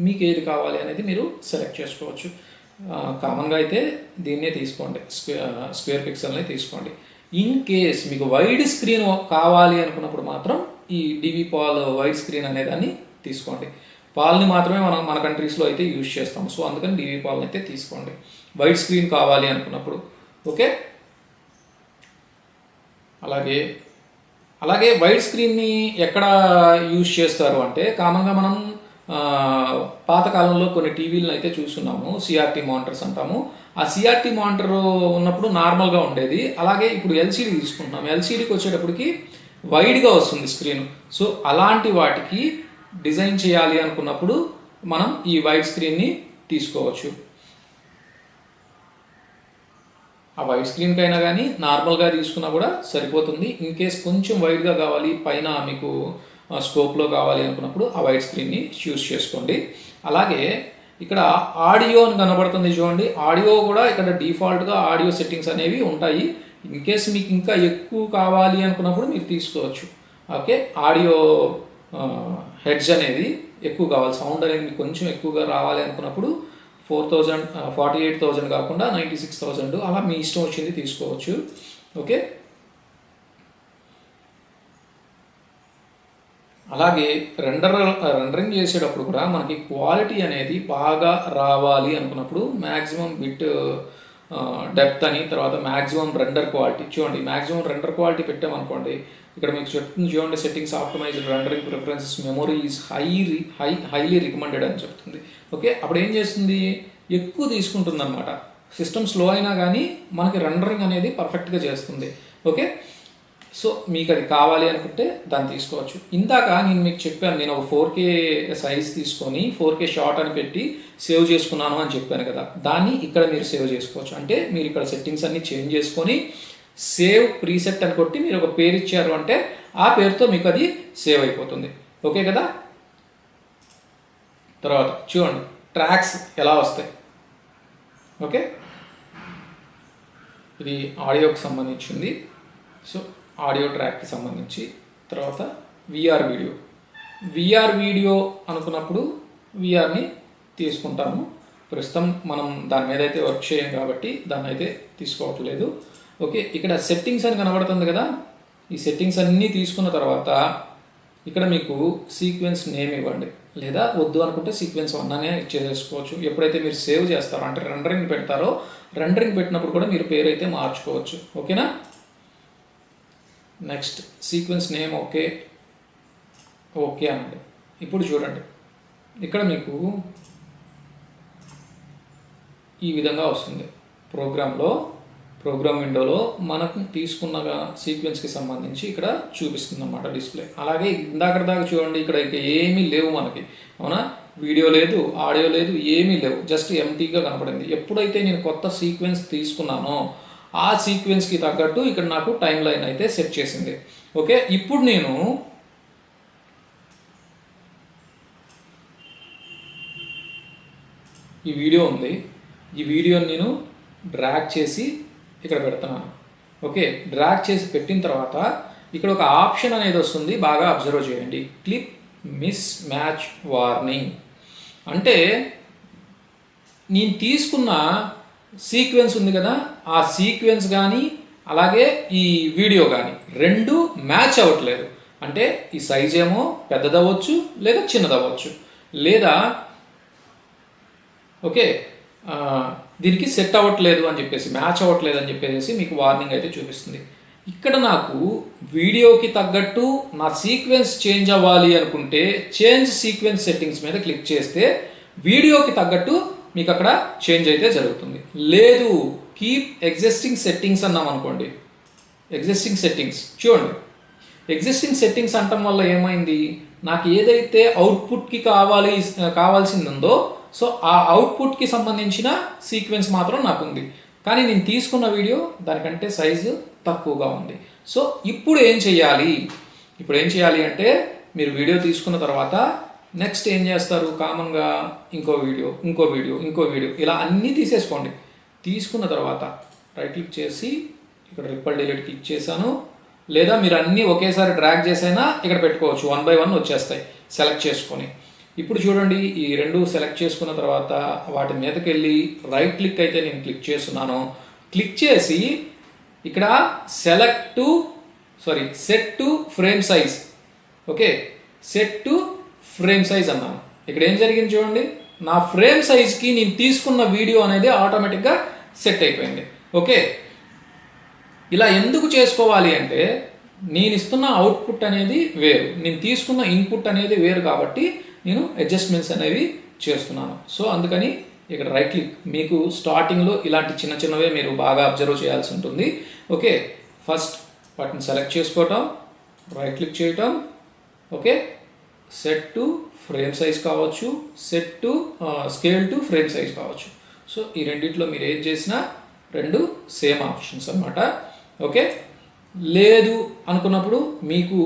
మీకు ఏది కావాలి అనేది మీరు సెలెక్ట్ చేసుకోవచ్చు. కామన్గా అయితే దీన్నే తీసుకోండి, స్క్వేర్ పిక్సెల్నే తీసుకోండి. ఇన్ కేస్ మీకు వైడ్ స్క్రీన్ కావాలి అనుకున్నప్పుడు మాత్రం ఈ డివి పాల్ వైడ్ స్క్రీన్ అనేదాన్ని తీసుకోండి. పాల్ని మాత్రమే మన కంట్రీస్లో అయితే యూజ్ చేస్తాం. సో అందుకని డివి పాల్ని అయితే తీసుకోండి వైడ్ స్క్రీన్ కావాలి అనుకున్నప్పుడు. ఓకే, అలాగే వైడ్ స్క్రీన్ని ఎక్కడ యూజ్ చేస్తారు అంటే కామన్గా మనం పాతకాలంలో కొన్ని టీవీలను అయితే చూస్తున్నాము, సిఆర్టీ మానిటర్స్ అంటాము. ఆ సిఆర్టీ మానిటర్ ఉన్నప్పుడు నార్మల్గా ఉండేది. అలాగే ఇప్పుడు ఎల్సీడీ తీసుకుంటున్నాం, ఎల్సీడీకి వచ్చేటప్పటికి వైడ్గా వస్తుంది స్క్రీన్. సో అలాంటి వాటికి డిజైన్ చేయాలి అనుకున్నప్పుడు మనం ఈ వైడ్ స్క్రీన్ని తీసుకోవచ్చు. ఆ వైడ్ స్క్రీన్కి అయినా కానీ నార్మల్గా తీసుకున్నా కూడా సరిపోతుంది. ఇన్ కేస్ కొంచెం వైడ్గా కావాలి, పైన మీకు స్కోప్లో కావాలి అనుకున్నప్పుడు ఆ వైడ్ స్క్రీన్ని చూస్ చేసుకోండి. అలాగే ఇక్కడ ఆడియో అని కనబడుతుంది చూడండి, ఆడియో కూడా ఇక్కడ డిఫాల్ట్గా ఆడియో సెట్టింగ్స్ అనేవి ఉంటాయి. ఇన్ కేస్ మీకు ఇంకా ఎక్కువ కావాలి అనుకున్నప్పుడు మీరు తీసుకోవచ్చు. ఓకే, ఆడియో హెడ్స్ అనేది ఎక్కువ కావాలి, సౌండ్ అనేది మీకు కొంచెం ఎక్కువగా రావాలి అనుకున్నప్పుడు 48,000 కాకుండా 96,000 అలా మీ ఇష్టం వచ్చింది తీసుకోవచ్చు. ఓకే, అలాగే రెండరింగ్ చేసేటప్పుడు కూడా మనకి క్వాలిటీ అనేది బాగా రావాలి అనుకున్నప్పుడు మ్యాక్సిమం బిట్ డెప్త్ అని, తర్వాత మ్యాక్సిమం రెండర్ క్వాలిటీ చూడండి. మ్యాక్సిమం రెండర్ క్వాలిటీ పెట్టామనుకోండి, ఇక్కడ మీకు చెప్తుంది చూడండి, settings optimised rendering preferences memory is highly recommended అని చెప్తుంది. ఓకే, అప్పుడు ఏం చేస్తుంది, ఎక్కువ తీసుకుంటుంది అనమాట. సిస్టమ్ స్లో అయినా కానీ మనకి రెండరింగ్ అనేది పర్ఫెక్ట్గా చేస్తుంది. ఓకే, సో మీకు అది కావాలి అనుకుంటే దాన్ని తీసుకోవచ్చు. ఇందాక నేను మీకు చెప్పాను, నేను ఒక 4K సైజ్ తీసుకొని 4K షార్ట్ అని పెట్టి సేవ్ చేసుకున్నాను అని చెప్పాను కదా, దాన్ని ఇక్కడ మీరు సేవ్ చేసుకోవచ్చు. అంటే మీరు ఇక్కడ సెట్టింగ్స్ అన్ని చేంజ్ చేసుకొని సేవ్ ప్రీసెట్ అని కొట్టి మీరు ఒక పేరు ఇచ్చారు అంటే ఆ పేరుతో మీకు అది సేవ్ అయిపోతుంది. ఓకే కదా. తర్వాత చూడండి ట్రాక్స్ ఎలా వస్తాయి. ఓకే, ఇది ఆడియోకి సంబంధించింది. సో ఆడియో ట్రాక్కి సంబంధించి, తర్వాత విఆర్ వీడియో అనుకున్నప్పుడు విఆర్ని తీసుకుంటాము. ప్రస్తుతం మనం దాని మీద అయితే వర్క్ చేయం కాబట్టి దాన్ని అయితే తీసుకోవట్లేదు. ఓకే, ఇక్కడ సెట్టింగ్స్ అని కనబడుతుంది కదా, ఈ సెట్టింగ్స్ అన్నీ తీసుకున్న తర్వాత ఇక్కడ మీకు సీక్వెన్స్ నేమ్ ఇవ్వండి, లేదా వద్దు అనుకుంటే సీక్వెన్స్ 1 అనే చేసుకోవచ్చు. ఎప్పుడైతే మీరు సేవ్ చేస్తారో అంటే రెండరింగ్ పెడతారో, రెండరింగ్ పెట్టినప్పుడు కూడా మీరు పేరు అయితే మార్చుకోవచ్చు. ఓకేనా. నెక్స్ట్ సీక్వెన్స్ నేమ్ ఓకే అనండి. ఇప్పుడు చూడండి, ఇక్కడ మీకు ఈ విధంగా వస్తుంది. ప్రోగ్రామ్ విండోలో మనకు తీసుకున్న సీక్వెన్స్కి సంబంధించి ఇక్కడ చూపిస్తుంది అన్నమాట డిస్ప్లే. అలాగే ఇందాక దాకా చూడండి, ఇక్కడ ఇక ఏమీ లేవు మనకి, అవునా, వీడియో లేదు, ఆడియో లేదు, ఏమీ లేవు, జస్ట్ ఎంటీగా కనపడింది. ఎప్పుడైతే నేను కొత్త సీక్వెన్స్ తీసుకున్నానో ఆ సీక్వెన్స్కి తగ్గట్టు ఇక్కడ నాకు టైం లైన్ అయితే సెట్ చేసింది. ఓకే, ఇప్పుడు నేను ఈ వీడియో ఉంది, ఈ వీడియోని నేను డ్రాగ్ చేసి ఇక్కడ పెడుతున్నాను. ఓకే, డ్రాగ్ చేసి పెట్టిన తర్వాత ఇక్కడ ఒక ఆప్షన్ అనేది వస్తుంది, బాగా అబ్జర్వ్ చేయండి. క్లిక్ మిస్ మ్యాచ్ వార్నింగ్ అంటే నేను తీసుకున్న సీక్వెన్స్ ఉంది కదా, ఆ సీక్వెన్స్ కానీ అలాగే ఈ వీడియో కానీ రెండు మ్యాచ్ అవ్వట్లేదు. అంటే ఈ సైజ్ ఏమో పెద్దదవ్వచ్చు లేదా చిన్నదవ్వచ్చు, లేదా ఓకే దీనికి సెట్ అవ్వట్లేదు అని చెప్పేసి, మ్యాచ్ అవ్వట్లేదు అని చెప్పేసి మీకు వార్నింగ్ అయితే చూపిస్తుంది. ఇక్కడ నాకు వీడియోకి తగ్గట్టు నా సీక్వెన్స్ చేంజ్ అవ్వాలి అనుకుంటే చేంజ్ సీక్వెన్స్ సెట్టింగ్స్ మీద క్లిక్ చేస్తే వీడియోకి తగ్గట్టు మీకు అక్కడ చేంజ్ అయితే జరుగుతుంది. లేదు కీప్ ఎగ్జిస్టింగ్ సెట్టింగ్స్ అన్నాం అనుకోండి, ఎగ్జిస్టింగ్ సెట్టింగ్స్ చూడండి, ఎగ్జిస్టింగ్ సెట్టింగ్స్ అంటం వల్ల ఏమైంది, నాకు ఏదైతే అవుట్పుట్కి కావాల్సింది ఉందో సో ఆ అవుట్పుట్కి సంబంధించిన సీక్వెన్స్ మాత్రం నాకు ఉంది, కానీ నేను తీసుకున్న వీడియో దానికంటే సైజు తక్కువగా ఉంది. సో ఇప్పుడు ఏం చేయాలి అంటే మీరు వీడియో తీసుకున్న తర్వాత నెక్స్ట్ ఏం చేస్తారు, కామన్గా ఇంకో వీడియో ఇలా అన్నీ తీసేసుకోండి. తీసుకున్న తర్వాత రైట్ క్లిక్ చేసి ఇక్కడ రిప్పల్ డిలీట్ క్లిక్ చేశాను, లేదా మీరు అన్నీ ఒకేసారి డ్రాగ్ చేసైనా ఇక్కడ పెట్టుకోవచ్చు, 1 by 1 వచ్చేస్తాయి సెలెక్ట్ చేసుకొని. ఇప్పుడు చూడండి, ఈ రెండు సెలెక్ట్ చేసుకున్న తర్వాత వాటి మీదకి వెళ్ళి రైట్ క్లిక్ అయితే నేను క్లిక్ చేస్తున్నాను. క్లిక్ చేసి ఇక్కడ set to frame size, okay set to frame size అన్నాను. ఇక్కడ ఏం జరిగింది చూడండి, నా ఫ్రేమ్ సైజ్కి నేను తీసుకున్న వీడియో అనేది ఆటోమేటిక్గా సెట్ అయిపోయింది. ఓకే, ఇలా ఎందుకు చేసుకోవాలి అంటే నేను ఇస్తున్న అవుట్పుట్ అనేది వేరు, నేను తీసుకున్న ఇన్పుట్ అనేది వేరు, కాబట్టి నేను అడ్జస్ట్మెంట్స్ అనేవి చేస్తున్నాను. సో అందుకని ఇక్కడ రైట్ క్లిక్, మీకు స్టార్టింగ్లో ఇలాంటి చిన్నవే మీరు బాగా అబ్జర్వ్ చేయాల్సి ఉంటుంది. ఓకే, ఫస్ట్ వాటిని సెలెక్ట్ చేసుకోవటం, రైట్ క్లిక్ చేయటం, okay set to frame size కావచ్చు, set to scale to frame size కావచ్చు. సో ఈ రెండిట్లో మీరు ఏం చేసినా రెండు సేమ్ ఆప్షన్స్ అన్నమాట. ఓకే, లేదు అనుకున్నప్పుడు మీకు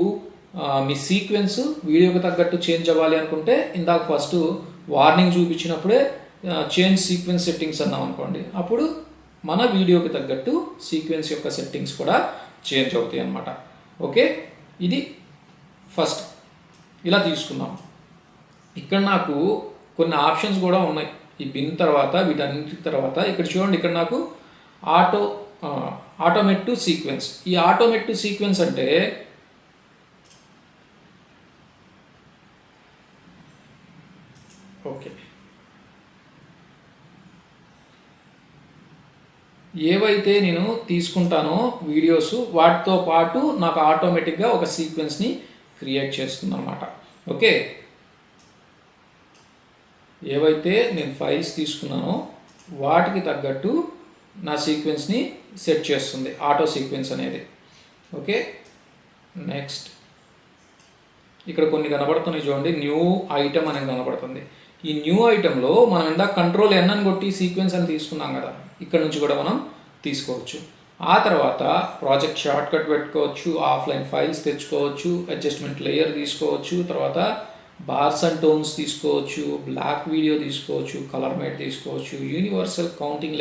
మీ సీక్వెన్స్ వీడియోకి తగ్గట్టు చేంజ్ అవ్వాలి అనుకుంటే ఇందాక ఫస్ట్ వార్నింగ్ చూపించినప్పుడే చేంజ్ సీక్వెన్స్ సెట్టింగ్స్ అన్నాం అనుకోండి, అప్పుడు మన వీడియోకి తగ్గట్టు సీక్వెన్స్ యొక్క సెట్టింగ్స్ కూడా చేంజ్ అవుతాయి అన్నమాట. ఓకే, ఇది ఫస్ట్ ఇలా తీసుకున్నాం. ఇక్కడ నాకు కొన్ని ఆప్షన్స్ కూడా ఉన్నాయి. ఈ బిన్ తర్వాత వీటన్నిటి తర్వాత ఇక్కడ చూడండి, ఇక్కడ నాకు ఆటోమేట్ టు సీక్వెన్స్. ఈ ఆటోమేట్ టు సీక్వెన్స్ అంటే ఓకే ఏవైతే నేను తీసుకుంటానో వీడియోస్ వాటితో పాటు నాకు ఆటోమేటిక్గా ఒక సీక్వెన్స్ని క్రియేట్ చేస్తుంది అన్నమాట. ఓకే, ఏవైతే నేను ఫైల్స్ తీసుకున్నానో వాటికి తగ్గట్టు నా సీక్వెన్స్ని సెట్ చేస్తుంది ఆటో సీక్వెన్స్ అనేది. ఓకే, నెక్స్ట్ ఇక్కడ కొన్ని కనబడుతున్నాయి చూడండి, న్యూ ఐటమ్ అనేది కనబడుతుంది. ఈ న్యూ ఐటెంలో మనం ఇందాక కంట్రోల్ ఎన్ అని కొట్టి సీక్వెన్స్ అని తీసుకున్నాం కదా, ఇక్కడ నుంచి కూడా మనం తీసుకోవచ్చు. ఆ తర్వాత ప్రాజెక్ట్ షార్ట్ కట్ పెట్టుకోవచ్చు, ఆఫ్లైన్ ఫైల్స్ తెచ్చుకోవచ్చు, అడ్జస్ట్మెంట్ లేయర్ తీసుకోవచ్చు, తర్వాత బార్స్ అండ్ టోన్స్ తీసుకోవచ్చు, బ్లాక్ వీడియో తీసుకోవచ్చు, కలర్ మేట్ తీసుకోవచ్చు, యూనివర్సల్ కౌంటింగ్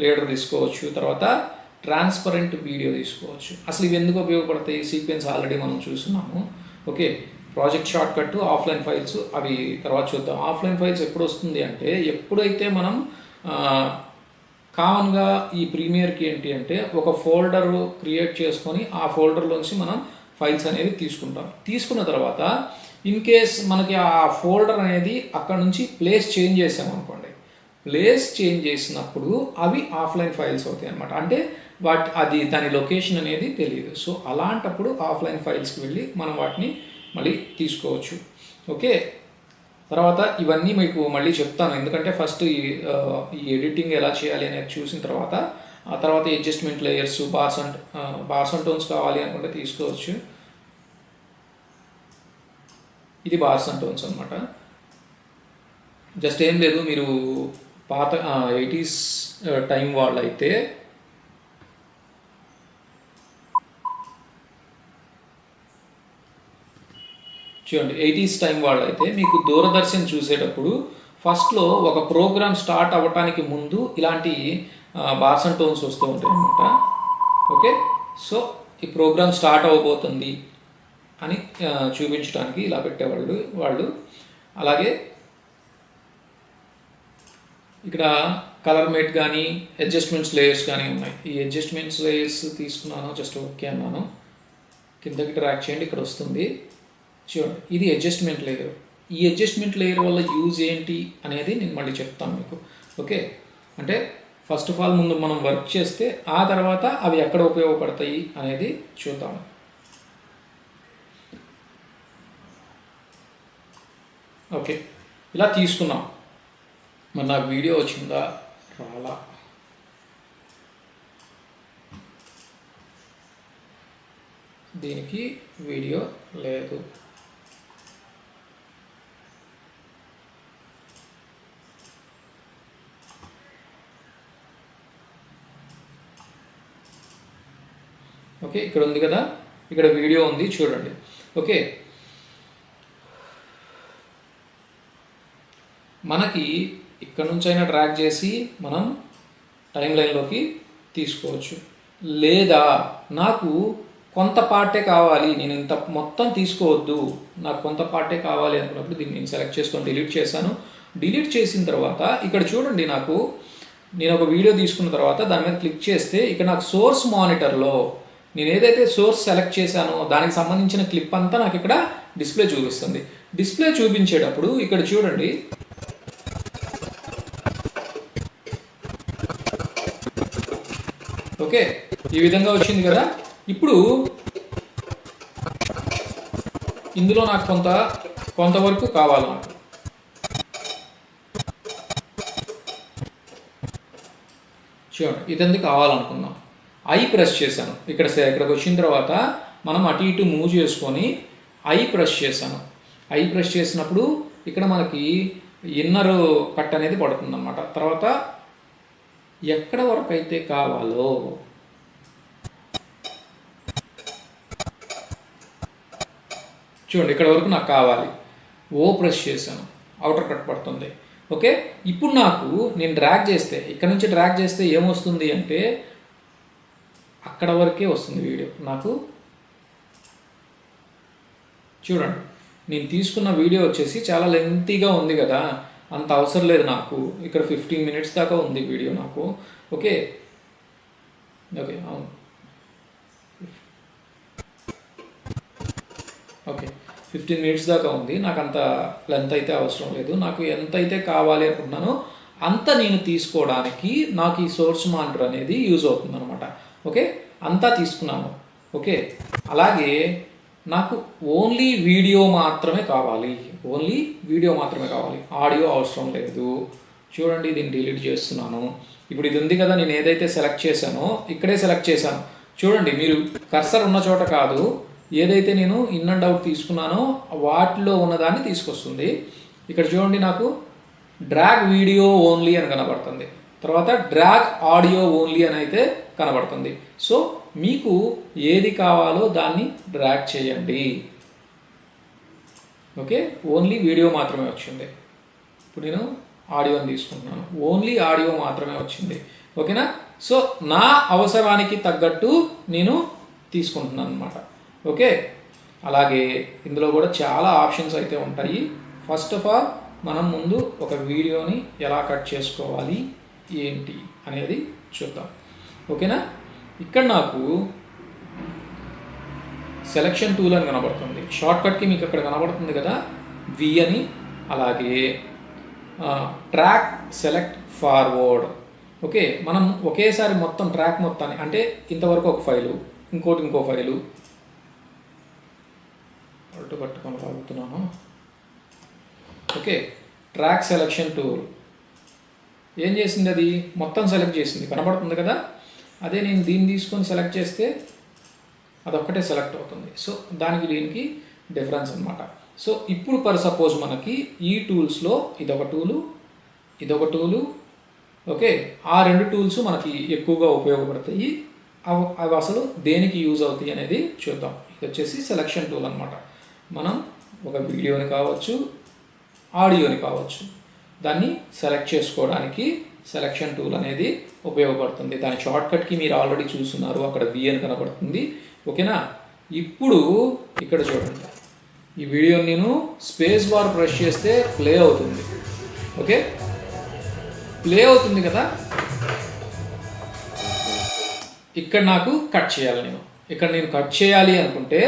లీడర్ తీసుకోవచ్చు, తర్వాత ట్రాన్స్పరెంట్ వీడియో తీసుకోవచ్చు. అసలు ఇవి ఎందుకు ఉపయోగపడతాయి, సీక్వెన్స్ ఆల్రెడీ మనం చూస్తున్నాము. Okay, project short cut, offline files అవి తర్వాత చూద్దాం. ఆఫ్లైన్ ఫైల్స్ ఎప్పుడు వస్తుంది అంటే ఎప్పుడైతే మనం కామన్గా ఈ ప్రీమియర్కి ఏంటి అంటే ఒక ఫోల్డర్ క్రియేట్ చేసుకొని ఆ ఫోల్డర్లోంచి మనం ఫైల్స్ అనేవి తీసుకున్న తర్వాత ఇన్ కేస్ మనకి ఆ ఫోల్డర్ అనేది అక్కడ నుంచి ప్లేస్ చేంజ్ చేసామనుకోండి, ప్లేస్ చేంజ్ చేసినప్పుడు అవి ఆఫ్లైన్ ఫైల్స్ అవుతాయి అన్నమాట. అంటే దాని లొకేషన్ అనేది తెలియదు. సో అలాంటప్పుడు ఆఫ్లైన్ ఫైల్స్కి వెళ్ళి మనం వాటిని మళ్ళీ తీసుకోవచ్చు. ఓకే, తర్వాత ఇవన్నీ మీకు మళ్ళీ చెప్తాను, ఎందుకంటే ఫస్ట్ ఈ ఎడిటింగ్ ఎలా చేయాలి అనేది చూసిన తర్వాత ఆ తర్వాత adjustment layers, bars and tones కావాలి అనుకుంటే తీసుకోవచ్చు. ఇది బార్స్ అండ్ టోన్స్ అనమాట. జస్ట్ ఏం లేదు, మీరు పాత 80s టైం వాళ్ళు అయితే చూడండి, 80s టైం వాళ్ళు అయితే మీకు దూరదర్శన్ చూసేటప్పుడు ఫస్ట్లో ఒక ప్రోగ్రామ్ స్టార్ట్ అవ్వటానికి ముందు ఇలాంటి బార్స్ అండ్ టోన్స్ వస్తూ ఉంటాయి అన్నమాట. ఓకే, సో ఈ ప్రోగ్రామ్ స్టార్ట్ అవ్వబోతుంది అని చూపించడానికి ఇలా పెట్టేవాళ్ళు వాళ్ళు. అలాగే ఇక్కడ కలర్ మేట్ కానీ అడ్జస్ట్మెంట్స్ లేయర్స్ కానీ ఉన్నాయి. ఈ అడ్జస్ట్మెంట్స్ లేయర్స్ తీసుకున్నాను, జస్ట్ ఓకే అన్నాను. కిందకి ట్రాక్ చేయండి, ఇక్కడ వస్తుంది చూడండి. ఇది అడ్జస్ట్మెంట్ లేయర్. ఈ అడ్జస్ట్మెంట్ లేయర్ వల్ల యూజ్ ఏంటి అనేది నేను మళ్ళీ చెప్తాను మీకు. ఓకే, అంటే ఫస్ట్ ఆఫ్ ఆల్ ముందు మనం వర్క్ చేస్తే ఆ తర్వాత అవి ఎక్కడ ఉపయోగపడతాయి అనేది చూద్దాం. ఓకే, ఇలా తీసుకున్నాం. మరి నాకు వీడియో వచ్చిందా రాలా? దీనికి వీడియో లేదు. ఓకే, ఇక్కడ ఉంది కదా, ఇక్కడ వీడియో ఉంది చూడండి. ఓకే, మనకి ఇక్కడ నుంచైనా ట్రాక్ చేసి మనం టైం లైన్లోకి తీసుకోవచ్చు. లేదా నాకు కొంత పార్టే కావాలి, నేను ఇంత మొత్తం తీసుకోవద్దు, నాకు కొంత పార్టే కావాలి అనుకున్నప్పుడు దీన్ని నేను సెలెక్ట్ చేసుకొని డిలీట్ చేశాను. డిలీట్ చేసిన తర్వాత ఇక్కడ చూడండి, నేను ఒక వీడియో తీసుకున్న తర్వాత దాని మీద క్లిక్ చేస్తే ఇక్కడ నాకు సోర్స్ మానిటర్లో నేను ఏదైతే సోర్స్ సెలెక్ట్ చేశానో దానికి సంబంధించిన క్లిప్ అంతా నాకు ఇక్కడ డిస్ప్లే చూపిస్తుంది. డిస్ప్లే చూపించేటప్పుడు ఇక్కడ చూడండి, ఓకే, ఈ విధంగా వచ్చింది కదా. ఇప్పుడు ఇందులో నాకు కొంతవరకు కావాలి. నాకు చూడండి, ఇదంతా కావాలనుకున్నాం. ఐ ప్రెస్ చేశాను. ఇక్కడికి వచ్చిన తర్వాత మనం అటు ఇటు మూవ్ చేసుకొని ఐ ప్రెస్ చేశాను. ఐ ప్రెస్ చేసినప్పుడు ఇక్కడ మనకి ఇన్నర్ కట్ అనేది పడుతుంది అన్నమాట. తర్వాత ఎక్కడ వరకు అయితే కావాలో చూడండి, ఇక్కడ వరకు నాకు కావాలి. ఓ ప్రెస్ చేశాను, అవుటర్ కట్ పడుతుంది. ఓకే, ఇప్పుడు నేను డ్రాగ్ చేస్తే, ఇక్కడ నుంచి డ్రాగ్ చేస్తే ఏమొస్తుంది అంటే అక్కడ వరకే వస్తుంది వీడియో నాకు. చూడండి, నేను తీసుకున్న వీడియో వచ్చేసి చాలా లెంతీగా ఉంది కదా, అంత అవసరం లేదు నాకు. ఇక్కడ 15 minutes దాకా ఉంది వీడియో నాకు. ఓకే ఓకే అవును ఓకే 15 minutes దాకా ఉంది. నాకు అంత లెంత్ అయితే అవసరం లేదు. నాకు ఎంత అయితే కావాలి అనుకుంటున్నానో అంత నేను తీసుకోవడానికి నాకు ఈ సోర్స్ మానిటర్ అనేది యూజ్ అవుతుంది అనమాట. ఓకే, అంతా తీసుకున్నాను. ఓకే, అలాగే నాకు ఓన్లీ వీడియో మాత్రమే కావాలి. ఆడియో అవసరం లేదు. చూడండి, దీన్ని డిలీట్ చేస్తున్నాను. ఇప్పుడు ఇది ఉంది కదా, నేను ఏదైతే సెలెక్ట్ చేశానో ఇక్కడే సెలెక్ట్ చేశాను. చూడండి, మీరు కర్సర్ ఉన్న చోట కాదు, ఏదైతే నేను ఇన్ అండ్ అవుట్ తీసుకున్నానో వాటిలో ఉన్నదాన్ని తీసుకొస్తుంది. ఇక్కడ చూడండి, నాకు డ్రాగ్ వీడియో ఓన్లీ అని కనబడుతుంది. తర్వాత డ్రాగ్ ఆడియో ఓన్లీ అని అయితే కనబడుతుంది. సో మీకు ఏది కావాలో దాన్ని డ్రాగ్ చేయండి. ఓకే, ఓన్లీ వీడియో మాత్రమే వచ్చింది. ఇప్పుడు నేను ఆడియోని తీసుకుంటున్నాను, ఓన్లీ ఆడియో మాత్రమే వచ్చింది. ఓకేనా? సో నా అవసరానికి తగ్గట్టు నేను తీసుకుంటున్నాను అనమాట. ఓకే, అలాగే ఇందులో కూడా చాలా ఆప్షన్స్ అయితే ఉంటాయి. ఫస్ట్ ఆఫ్ ఆల్ మనం ముందు ఒక వీడియోని ఎలా కట్ చేసుకోవాలి ఏంటి అనేది చూద్దాం. ఓకేనా? ఇక్కడ నాకు సెలెక్షన్ టూల్ అని కనబడుతుంది. షార్ట్కట్కి మీకు అక్కడ కనబడుతుంది కదా, వి అని. అలాగే ట్రాక్ సెలెక్ట్ ఫార్వర్డ్. ఓకే, మనం ఒకేసారి మొత్తం ట్రాక్ మొత్తాన్ని, అంటే ఇంతవరకు ఒక ఫైలు, ఇంకో ఫైలు పట్టుకొని లాగుతున్నాను. ఓకే, ట్రాక్ సెలెక్షన్ టూల్ ఏం చేసింది? అది మొత్తం సెలెక్ట్ చేసింది, కనబడుతుంది కదా. అదే నేను దీన్ని తీసుకొని సెలెక్ట్ చేస్తే అదొక్కటే సెలెక్ట్ అవుతుంది. సో దానికి దీనికి డిఫరెన్స్ అనమాట. సో ఇప్పుడు ఫర్ సపోజ్ మనకి ఈ టూల్స్లో ఇదొక టూలు, ఓకే, ఆ రెండు టూల్స్ మనకి ఎక్కువగా ఉపయోగపడతాయి. అవి అసలు దేనికి యూజ్ అవుతాయి అనేది చూద్దాం. ఇది వచ్చేసి సెలెక్షన్ టూల్ అనమాట. మనం ఒక వీడియోని కావచ్చు, ఆడియోని కావచ్చు, దాన్ని సెలెక్ట్ చేసుకోవడానికి సెలక్షన్ టూల్ అనేది ఉపయోగపడుతుంది. దాని షార్ట్కట్కి మీరు ఆల్రెడీ చూస్తున్నారు, అక్కడ వి అని కనబడుతుంది. ఓకేనా? ఇప్పుడు ఇక్కడ చూడండి, ఈ వీడియోని నేను స్పేస్ బార్ ప్రెస్ చేస్తే ప్లే అవుతుంది. ఓకే, ప్లే అవుతుంది కదా. ఇక్కడ నాకు కట్ చేయాలి. ఇక్కడ నేను కట్ చేయాలి అనుకుంటే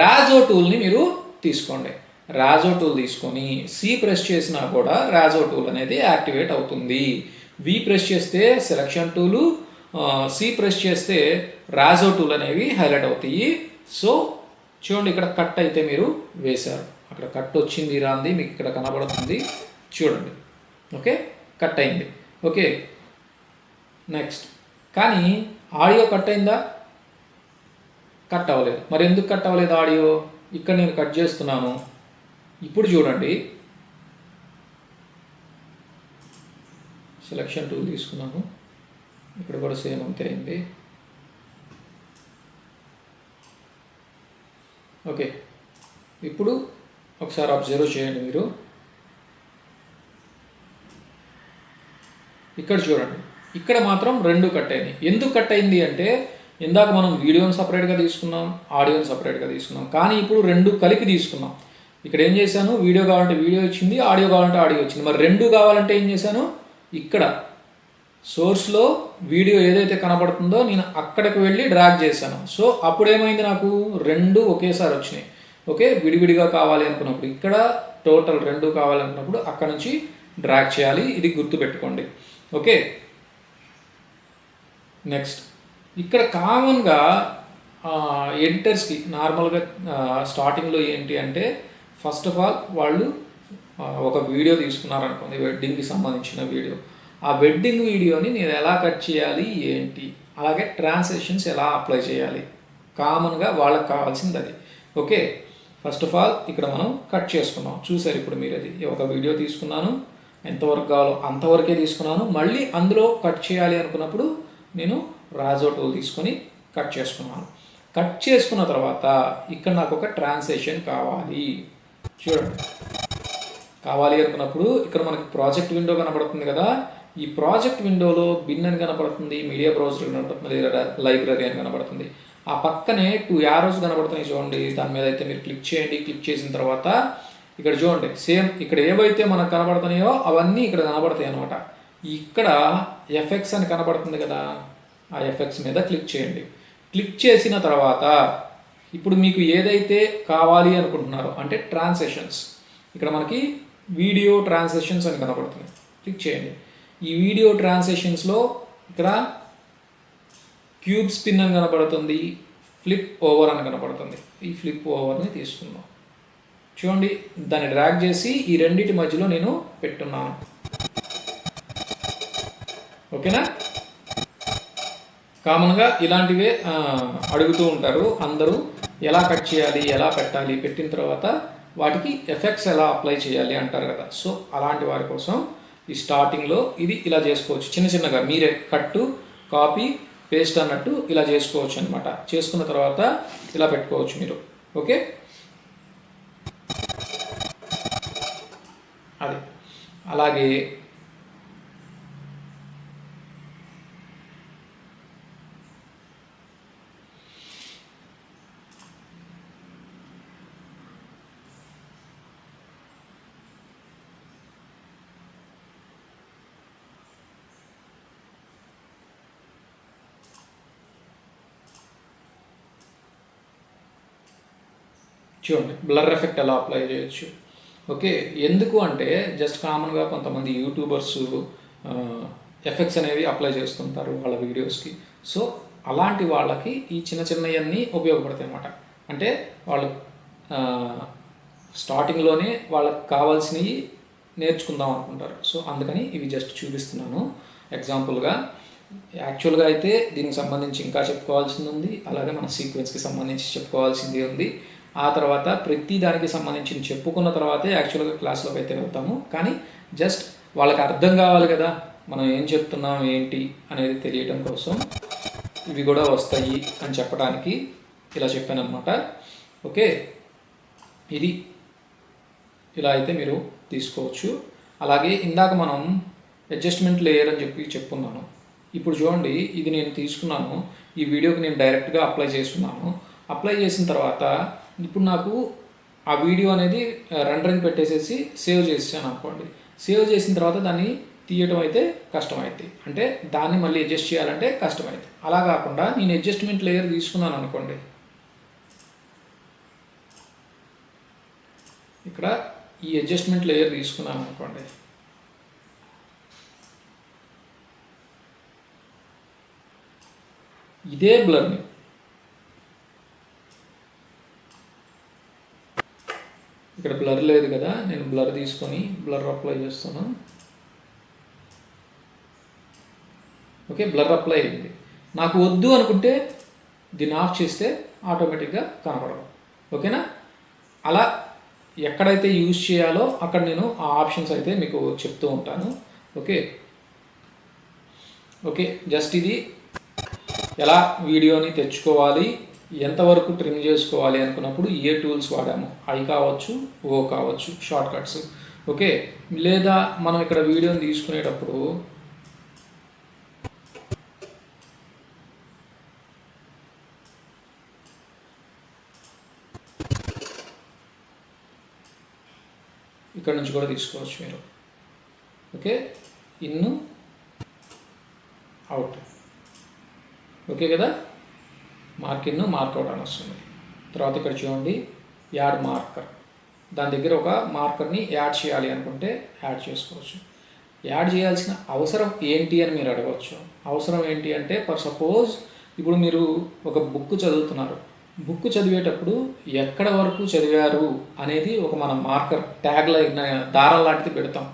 రాజో టూల్ని మీరు తీసుకోండి. రాజో టూల్ తీసుకొని సి ప్రెస్ చేసినా కూడా రాజో టూల్ అనేది యాక్టివేట్ అవుతుంది. వి ప్రెస్ చేస్తే సెలక్షన్ టూలు, సి ప్రెస్ చేస్తే రాజో టూల్ అనేవి హైలైట్ అవుతాయి. సో చూడండి, ఇక్కడ కట్ అయితే మీరు వేశారు, అక్కడ కట్ వచ్చింది రాంది మీకు ఇక్కడ కనబడుతుంది చూడండి. ఓకే, కట్ అయింది. Okay, next. కానీ ఆడియో కట్ అయిందా? కట్ అవ్వలేదు. మరి ఎందుకు కట్ అవ్వలేదు ఆడియో? ఇక్కడ నేను కట్ చేస్తున్నాను. ఇప్పుడు చూడండి, సెలక్షన్ టూల్ తీసుకున్నాను, ఇక్కడ కూడా సేమ్ అంతే అయింది. ఓకే, ఇప్పుడు ఒకసారి అబ్జర్వ్ చేయండి మీరు. ఇక్కడ చూడండి, ఇక్కడ మాత్రం రెండు కట్ అయినాయి. ఎందుకు కట్ అయింది అంటే ఇందాక మనం వీడియోని సపరేట్గా తీసుకున్నాం, ఆడియోని సపరేట్గా తీసుకున్నాం, కానీ ఇప్పుడు రెండు కలిపి తీసుకున్నాం. ఇక్కడ ఏం చేశాను, వీడియో కావాలంటే వీడియో వచ్చింది, ఆడియో కావాలంటే ఆడియో వచ్చింది. మరి రెండు కావాలంటే ఏం చేశాను, ఇక్కడ సోర్స్లో వీడియో ఏదైతే కనబడుతుందో నేను అక్కడికి వెళ్ళి డ్రాగ్ చేశాను. సో అప్పుడు ఏమైంది, నాకు రెండు ఒకేసారి వచ్చినాయి. ఓకే, విడివిడిగా కావాలి అనుకున్నప్పుడు ఇక్కడ, టోటల్ రెండు కావాలనుకున్నప్పుడు అక్కడ నుంచి డ్రాగ్ చేయాలి. ఇది గుర్తుపెట్టుకోండి. Okay, next. ఇక్కడ కామన్గా ఎడిటర్స్కి నార్మల్గా స్టార్టింగ్లో ఏంటి అంటే, ఫస్ట్ ఆఫ్ ఆల్ వాళ్ళు ఒక వీడియో తీసుకున్నారనుకోండి, వెడ్డింగ్కి సంబంధించిన వీడియో. ఆ వెడ్డింగ్ వీడియోని నేను ఎలా కట్ చేయాలి ఏంటి, అలాగే ట్రాన్సాక్షన్స్ ఎలా అప్లై చేయాలి, కామన్గా వాళ్ళకి కావాల్సింది అది. ఓకే, ఫస్ట్ ఆఫ్ ఆల్ ఇక్కడ మనం కట్ చేసుకున్నాం. చూసారు ఇప్పుడు మీరు, అది ఒక వీడియో తీసుకున్నాను, ఎంతవరకు కావాలో అంతవరకే తీసుకున్నాను. మళ్ళీ అందులో కట్ చేయాలి అనుకున్నప్పుడు నేను రాజో టూల్ తీసుకొని కట్ చేసుకున్నాను. కట్ చేసుకున్న తర్వాత ఇక్కడ నాకు ఒక ట్రాన్సాక్షన్ కావాలి. చూడండి, కావాలి అనుకున్నప్పుడు ఇక్కడ మనకి ప్రాజెక్ట్ విండో కనబడుతుంది కదా. ఈ ప్రాజెక్ట్ విండోలో బిన్ అని కనబడుతుంది, మీడియా బ్రౌజర్ కనబడుతుంది, లైబ్రరీ అని కనబడుతుంది. ఆ పక్కనే 2 యారోస్ కనబడుతున్నాయి చూడండి. దాని మీద అయితే మీరు క్లిక్ చేయండి. క్లిక్ చేసిన తర్వాత ఇక్కడ చూడండి, సేమ్ ఇక్కడ ఏవైతే మనకు కనబడుతున్నాయో అవన్నీ ఇక్కడ కనబడతాయి అనమాట. ఇక్కడ ఎఫెక్ట్స్ అని కనబడుతుంది కదా, ఆ ఎఫెక్ట్స్ మీద క్లిక్ చేయండి. క్లిక్ చేసిన తర్వాత ఇప్పుడు మీకు ఏదైతే కావాలి అనుకుంటున్నారో అంటే ట్రాన్సాక్షన్స్, ఇక్కడ మనకి వీడియో ట్రాన్సాక్షన్స్ అని కనబడుతుంది. క్లిక్ చేయండి. ఈ వీడియో ట్రాన్సాక్షన్స్లో ఇక్కడ క్యూబ్ స్పిన్ అని కనబడుతుంది, ఫ్లిప్ ఓవర్ అని కనబడుతుంది. ఈ ఫ్లిప్ ఓవర్ని తీసుకుందాం. చూడండి, దాన్ని డ్రాగ్ చేసి ఈ రెండింటి మధ్యలో నేను పెట్టున్నాను. ఓకేనా? కామన్గా ఇలాంటివే అడుగుతూ ఉంటారు అందరూ, ఎలా కట్ చేయాలి, ఎలా పెట్టాలి, పెట్టిన తర్వాత వాటికి ఎఫెక్ట్స్ ఎలా అప్లై చేయాలి అంటారు కదా. సో అలాంటి వారి కోసం ఈ స్టార్టింగ్లో ఇది ఇలా చేసుకోవచ్చు. చిన్న చిన్నగా మీరే కట్టు, కాపీ, పేస్ట్ అన్నట్టు ఇలా చేసుకోవచ్చు అనమాట. చేసుకున్న తర్వాత ఇలా పెట్టుకోవచ్చు మీరు. ఓకే, అది అలాగే చూడండి, బ్లర్ ఎఫెక్ట్ ఎలా అప్లై చేయొచ్చు. ఓకే, ఎందుకు అంటే జస్ట్ కామన్గా కొంతమంది యూట్యూబర్స్ ఎఫెక్ట్స్ అనేవి అప్లై చేస్తుంటారు వాళ్ళ వీడియోస్కి. సో అలాంటి వాళ్ళకి ఈ చిన్న చిన్నవన్నీ ఉపయోగపడతాయి అన్నమాట. అంటే వాళ్ళు స్టార్టింగ్లోనే వాళ్ళకి కావాల్సినవి నేర్చుకుందాం అనుకుంటారు. సో అందుకని ఇవి జస్ట్ చూపిస్తున్నాను ఎగ్జాంపుల్గా. యాక్చువల్గా అయితే దీనికి సంబంధించి ఇంకా చెప్పుకోవాల్సింది ఉంది, అలాగే మన సీక్వెన్స్కి సంబంధించి చెప్పుకోవాల్సింది ఉంది. ఆ తర్వాత ప్రతి దానికి సంబంధించి చెప్పుకున్న తర్వాతే యాక్చువల్గా క్లాస్లోకి అయితే వెళ్తాము. కానీ జస్ట్ వాళ్ళకి అర్థం కావాలి కదా మనం ఏం చెప్తున్నాం ఏంటి అనేది తెలియటం కోసం ఇవి కూడా వస్తాయి అని చెప్పడానికి ఇలా చెప్పాను అనమాట. ఓకే, ఇది ఇలా అయితే మీరు తీసుకోవచ్చు. అలాగే ఇందాక మనం అడ్జస్ట్మెంట్ లేయర్ అని చెప్పుకున్నాను. ఇప్పుడు చూడండి, ఇది నేను తీసుకున్నాను, ఈ వీడియోకి నేను డైరెక్ట్గా అప్లై చేస్తున్నాను. అప్లై చేసిన తర్వాత ఇప్పుడు నాకు ఆ వీడియో అనేది రెండరింగ్ పెట్టేసేసి సేవ్ చేసాను అనుకోండి. సేవ్ చేసిన తర్వాత దాన్ని తీయటం అయితే కష్టమైంది, అంటే దాన్ని మళ్ళీ అడ్జస్ట్ చేయాలంటే కష్టమైంది. అలా కాకుండా నేను అడ్జస్ట్మెంట్ లేయర్ తీసుకున్నాను అనుకోండి, ఇక్కడ ఈ అడ్జస్ట్మెంట్ లేయర్ తీసుకున్నాను అనుకోండి, ఇదే బ్లర్ని ఇక్కడ బ్లర్ లేదు కదా, నేను బ్లర్ తీసుకొని బ్లర్ అప్లై చేస్తాను. ఓకే, బ్లర్ అప్లై అయింది. నాకు వద్దు అనుకుంటే దీన్ని ఆఫ్ చేస్తే ఆటోమేటిక్గా కనపడదు. ఓకేనా? అలా ఎక్కడైతే యూజ్ చేయాలో అక్కడ నేను ఆ ఆప్షన్స్ అయితే మీకు చెప్తూ ఉంటాను. ఓకే ఓకే జస్ట్ ఇది ఎలా వీడియోని తెచ్చుకోవాలి, ఎంతవరకు ట్రిమ్ చేసుకోవాలి అనుకున్నప్పుడు ఏ టూల్స్ వాడాము, ఐ కావచ్చు, ఓ కావచ్చు, షార్ట్ కట్స్. ఓకే, లేదా మనం ఇక్కడ వీడియోని తీసుకునేటప్పుడు ఇక్కడ నుంచి కూడా తీసుకోవచ్చు మీరు. Okay, in out. ఓకే కదా, మార్క్ ఇన్ మార్క్ అవుట్ అని వస్తుంది. తర్వాత ఇక్కడ చూడండి, యాడ్ మార్కర్, దాని దగ్గర ఒక మార్కర్ని యాడ్ చేయాలి అనుకుంటే యాడ్ చేసుకోవచ్చు. యాడ్ చేయాల్సిన అవసరం ఏంటి అని మీరు అడగవచ్చు. అవసరం ఏంటి అంటే, ఫర్ సపోజ్ ఇప్పుడు మీరు ఒక బుక్ చదువుతున్నారు, బుక్ చదివేటప్పుడు ఎక్కడ వరకు చదివారు అనేది ఒక మన మార్కర్ ట్యాగ్ లైన్ దారం లాంటిది పెడతాం.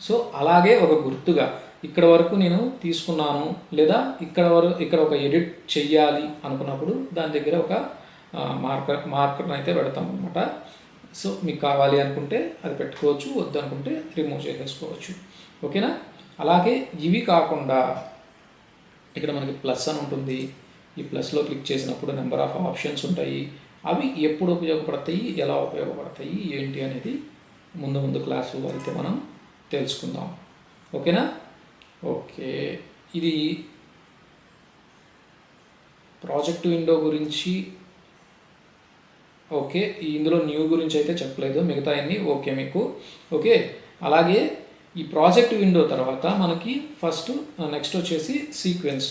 సో అలాగే ఒక గుర్తుగా ఇక్కడ వరకు నేను తీసుకున్నాను, లేదా ఇక్కడ ఒక ఎడిట్ చెయ్యాలి అనుకున్నప్పుడు దాని దగ్గర ఒక మార్కర్ని అయితే పెడతాం అనమాట. సో మీకు కావాలి అనుకుంటే అది పెట్టుకోవచ్చు, వద్దు అనుకుంటే రిమూవ్ చేసేసుకోవచ్చు. ఓకేనా? అలాగే ఇవి కాకుండా ఇక్కడ మనకి ప్లస్ అని ఉంటుంది. ఈ ప్లస్లో క్లిక్ చేసినప్పుడు నెంబర్ ఆఫ్ ఆప్షన్స్ ఉంటాయి. అవి ఎప్పుడు ఉపయోగపడతాయి, ఎలా ఉపయోగపడతాయి ఏంటి అనేది ముందు క్లాసులో అయితే మనం తెలుసుకుందాం. ఓకేనా? ఓకే, ఇది ప్రాజెక్ట్ విండో గురించి. ఓకే, ఇందులో న్యూ గురించి అయితే చెప్పలేదు, మిగతా అన్నీ ఓకే మీకు. ఓకే, అలాగే ఈ ప్రాజెక్ట్ విండో తర్వాత మనకి నెక్స్ట్ వచ్చేసి సీక్వెన్స్.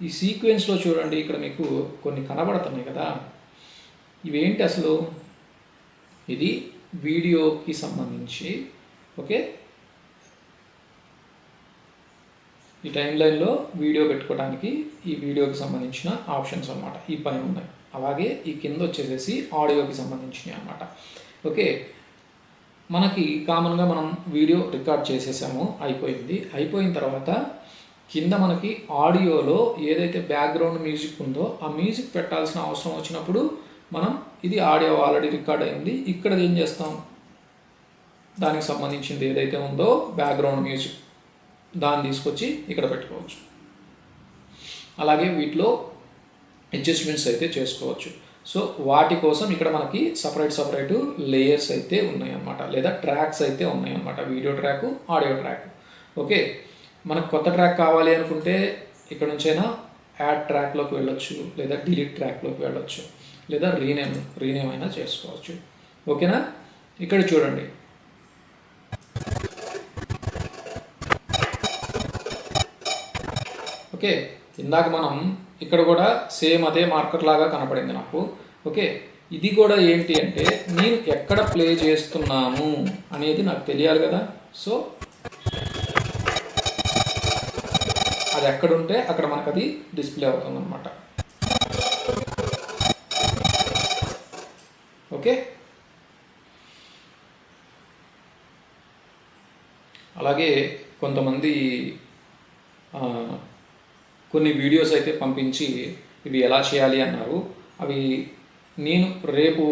ఈ సీక్వెన్స్లో చూడండి, ఇక్కడ మీకు కొన్ని కనబడుతున్నాయి కదా, ఇవేంటి అసలు? ఇది వీడియోకి సంబంధించి. ఓకే, ఈ టైం లైన్లో వీడియో పెట్టుకోవడానికి ఈ వీడియోకి సంబంధించిన ఆప్షన్స్ అన్నమాట ఈ పైన ఉన్నాయి. అలాగే ఈ కింద వచ్చేసేసి ఆడియోకి సంబంధించినవి అన్నమాట. ఓకే, మనకి కామన్గా మనం వీడియో రికార్డ్ చేసేసాము, అయిపోయిన తర్వాత కింద మనకి ఆడియోలో ఏదైతే బ్యాక్గ్రౌండ్ మ్యూజిక్ ఉందో ఆ మ్యూజిక్ పెట్టాల్సిన అవసరం వచ్చినప్పుడు మనం ఇది ఆడియో ఆల్రెడీ రికార్డ్ అయింది, ఇక్కడ ఏం చేస్తాం, దానికి సంబంధించింది ఏదైతే ఉందో బ్యాక్గ్రౌండ్ మ్యూజిక్ దాన్ని తీసుకొచ్చి ఇక్కడ పెట్టుకోవచ్చు. అలాగే వీటిలో అడ్జస్ట్మెంట్స్ అయితే చేసుకోవచ్చు. సో వాటి కోసం ఇక్కడ మనకి సపరేట్ లేయర్స్ అయితే ఉన్నాయన్నమాట, లేదా ట్రాక్స్ అయితే ఉన్నాయన్నమాట. Video track, audio track. Okay, మనకు కొత్త ట్రాక్ కావాలి అనుకుంటే ఇక్కడ నుంచైనా యాడ్ ట్రాక్లోకి వెళ్ళొచ్చు, లేదా డిలీట్ ట్రాక్లోకి వెళ్ళొచ్చు, లేదా రీనేమ్ అయినా చేసుకోవచ్చు. ఓకేనా? ఇక్కడ చూడండి, ఓకే, ఇందాక మనం ఇక్కడ కూడా సేమ్ అదే మార్కర్ లాగా కనపడింది నాకు. ఓకే, ఇది కూడా ఏంటి అంటే నేను ఎక్కడ ప్లే చేస్తున్నాను అనేది నాకు తెలియాలి కదా. సో అది ఎక్కడుంటే అక్కడ మనకు అది డిస్ప్లే అవుతుంది అన్నమాట. ఓకే, అలాగే కొంతమంది కొన్ని వీడియోస్ అయితే పంపించి ఇవి ఎలా చేయాలి అన్నారు. అవి నేను రేపు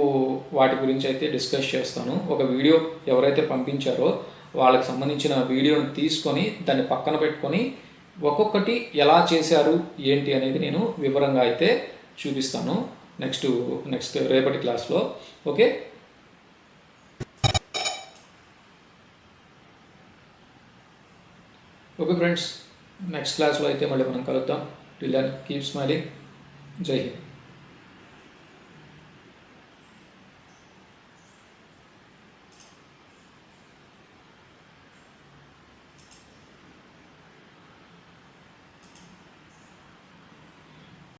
వాటి గురించి అయితే డిస్కస్ చేస్తాను. ఒక వీడియో ఎవరైతే పంపించారో వాళ్ళకి సంబంధించిన వీడియోని తీసుకొని దాన్ని పక్కన పెట్టుకొని ఒక్కొక్కటి ఎలా చేశారు ఏంటి అనేది నేను వివరంగా అయితే చూపిస్తాను నెక్స్ట్ రేపటి క్లాస్లో. ఓకే, ఓకే ఫ్రెండ్స్, నెక్స్ట్ క్లాస్లో అయితే మళ్ళీ మనం కలుద్దాం. Till then keep smiling. Jai Hind.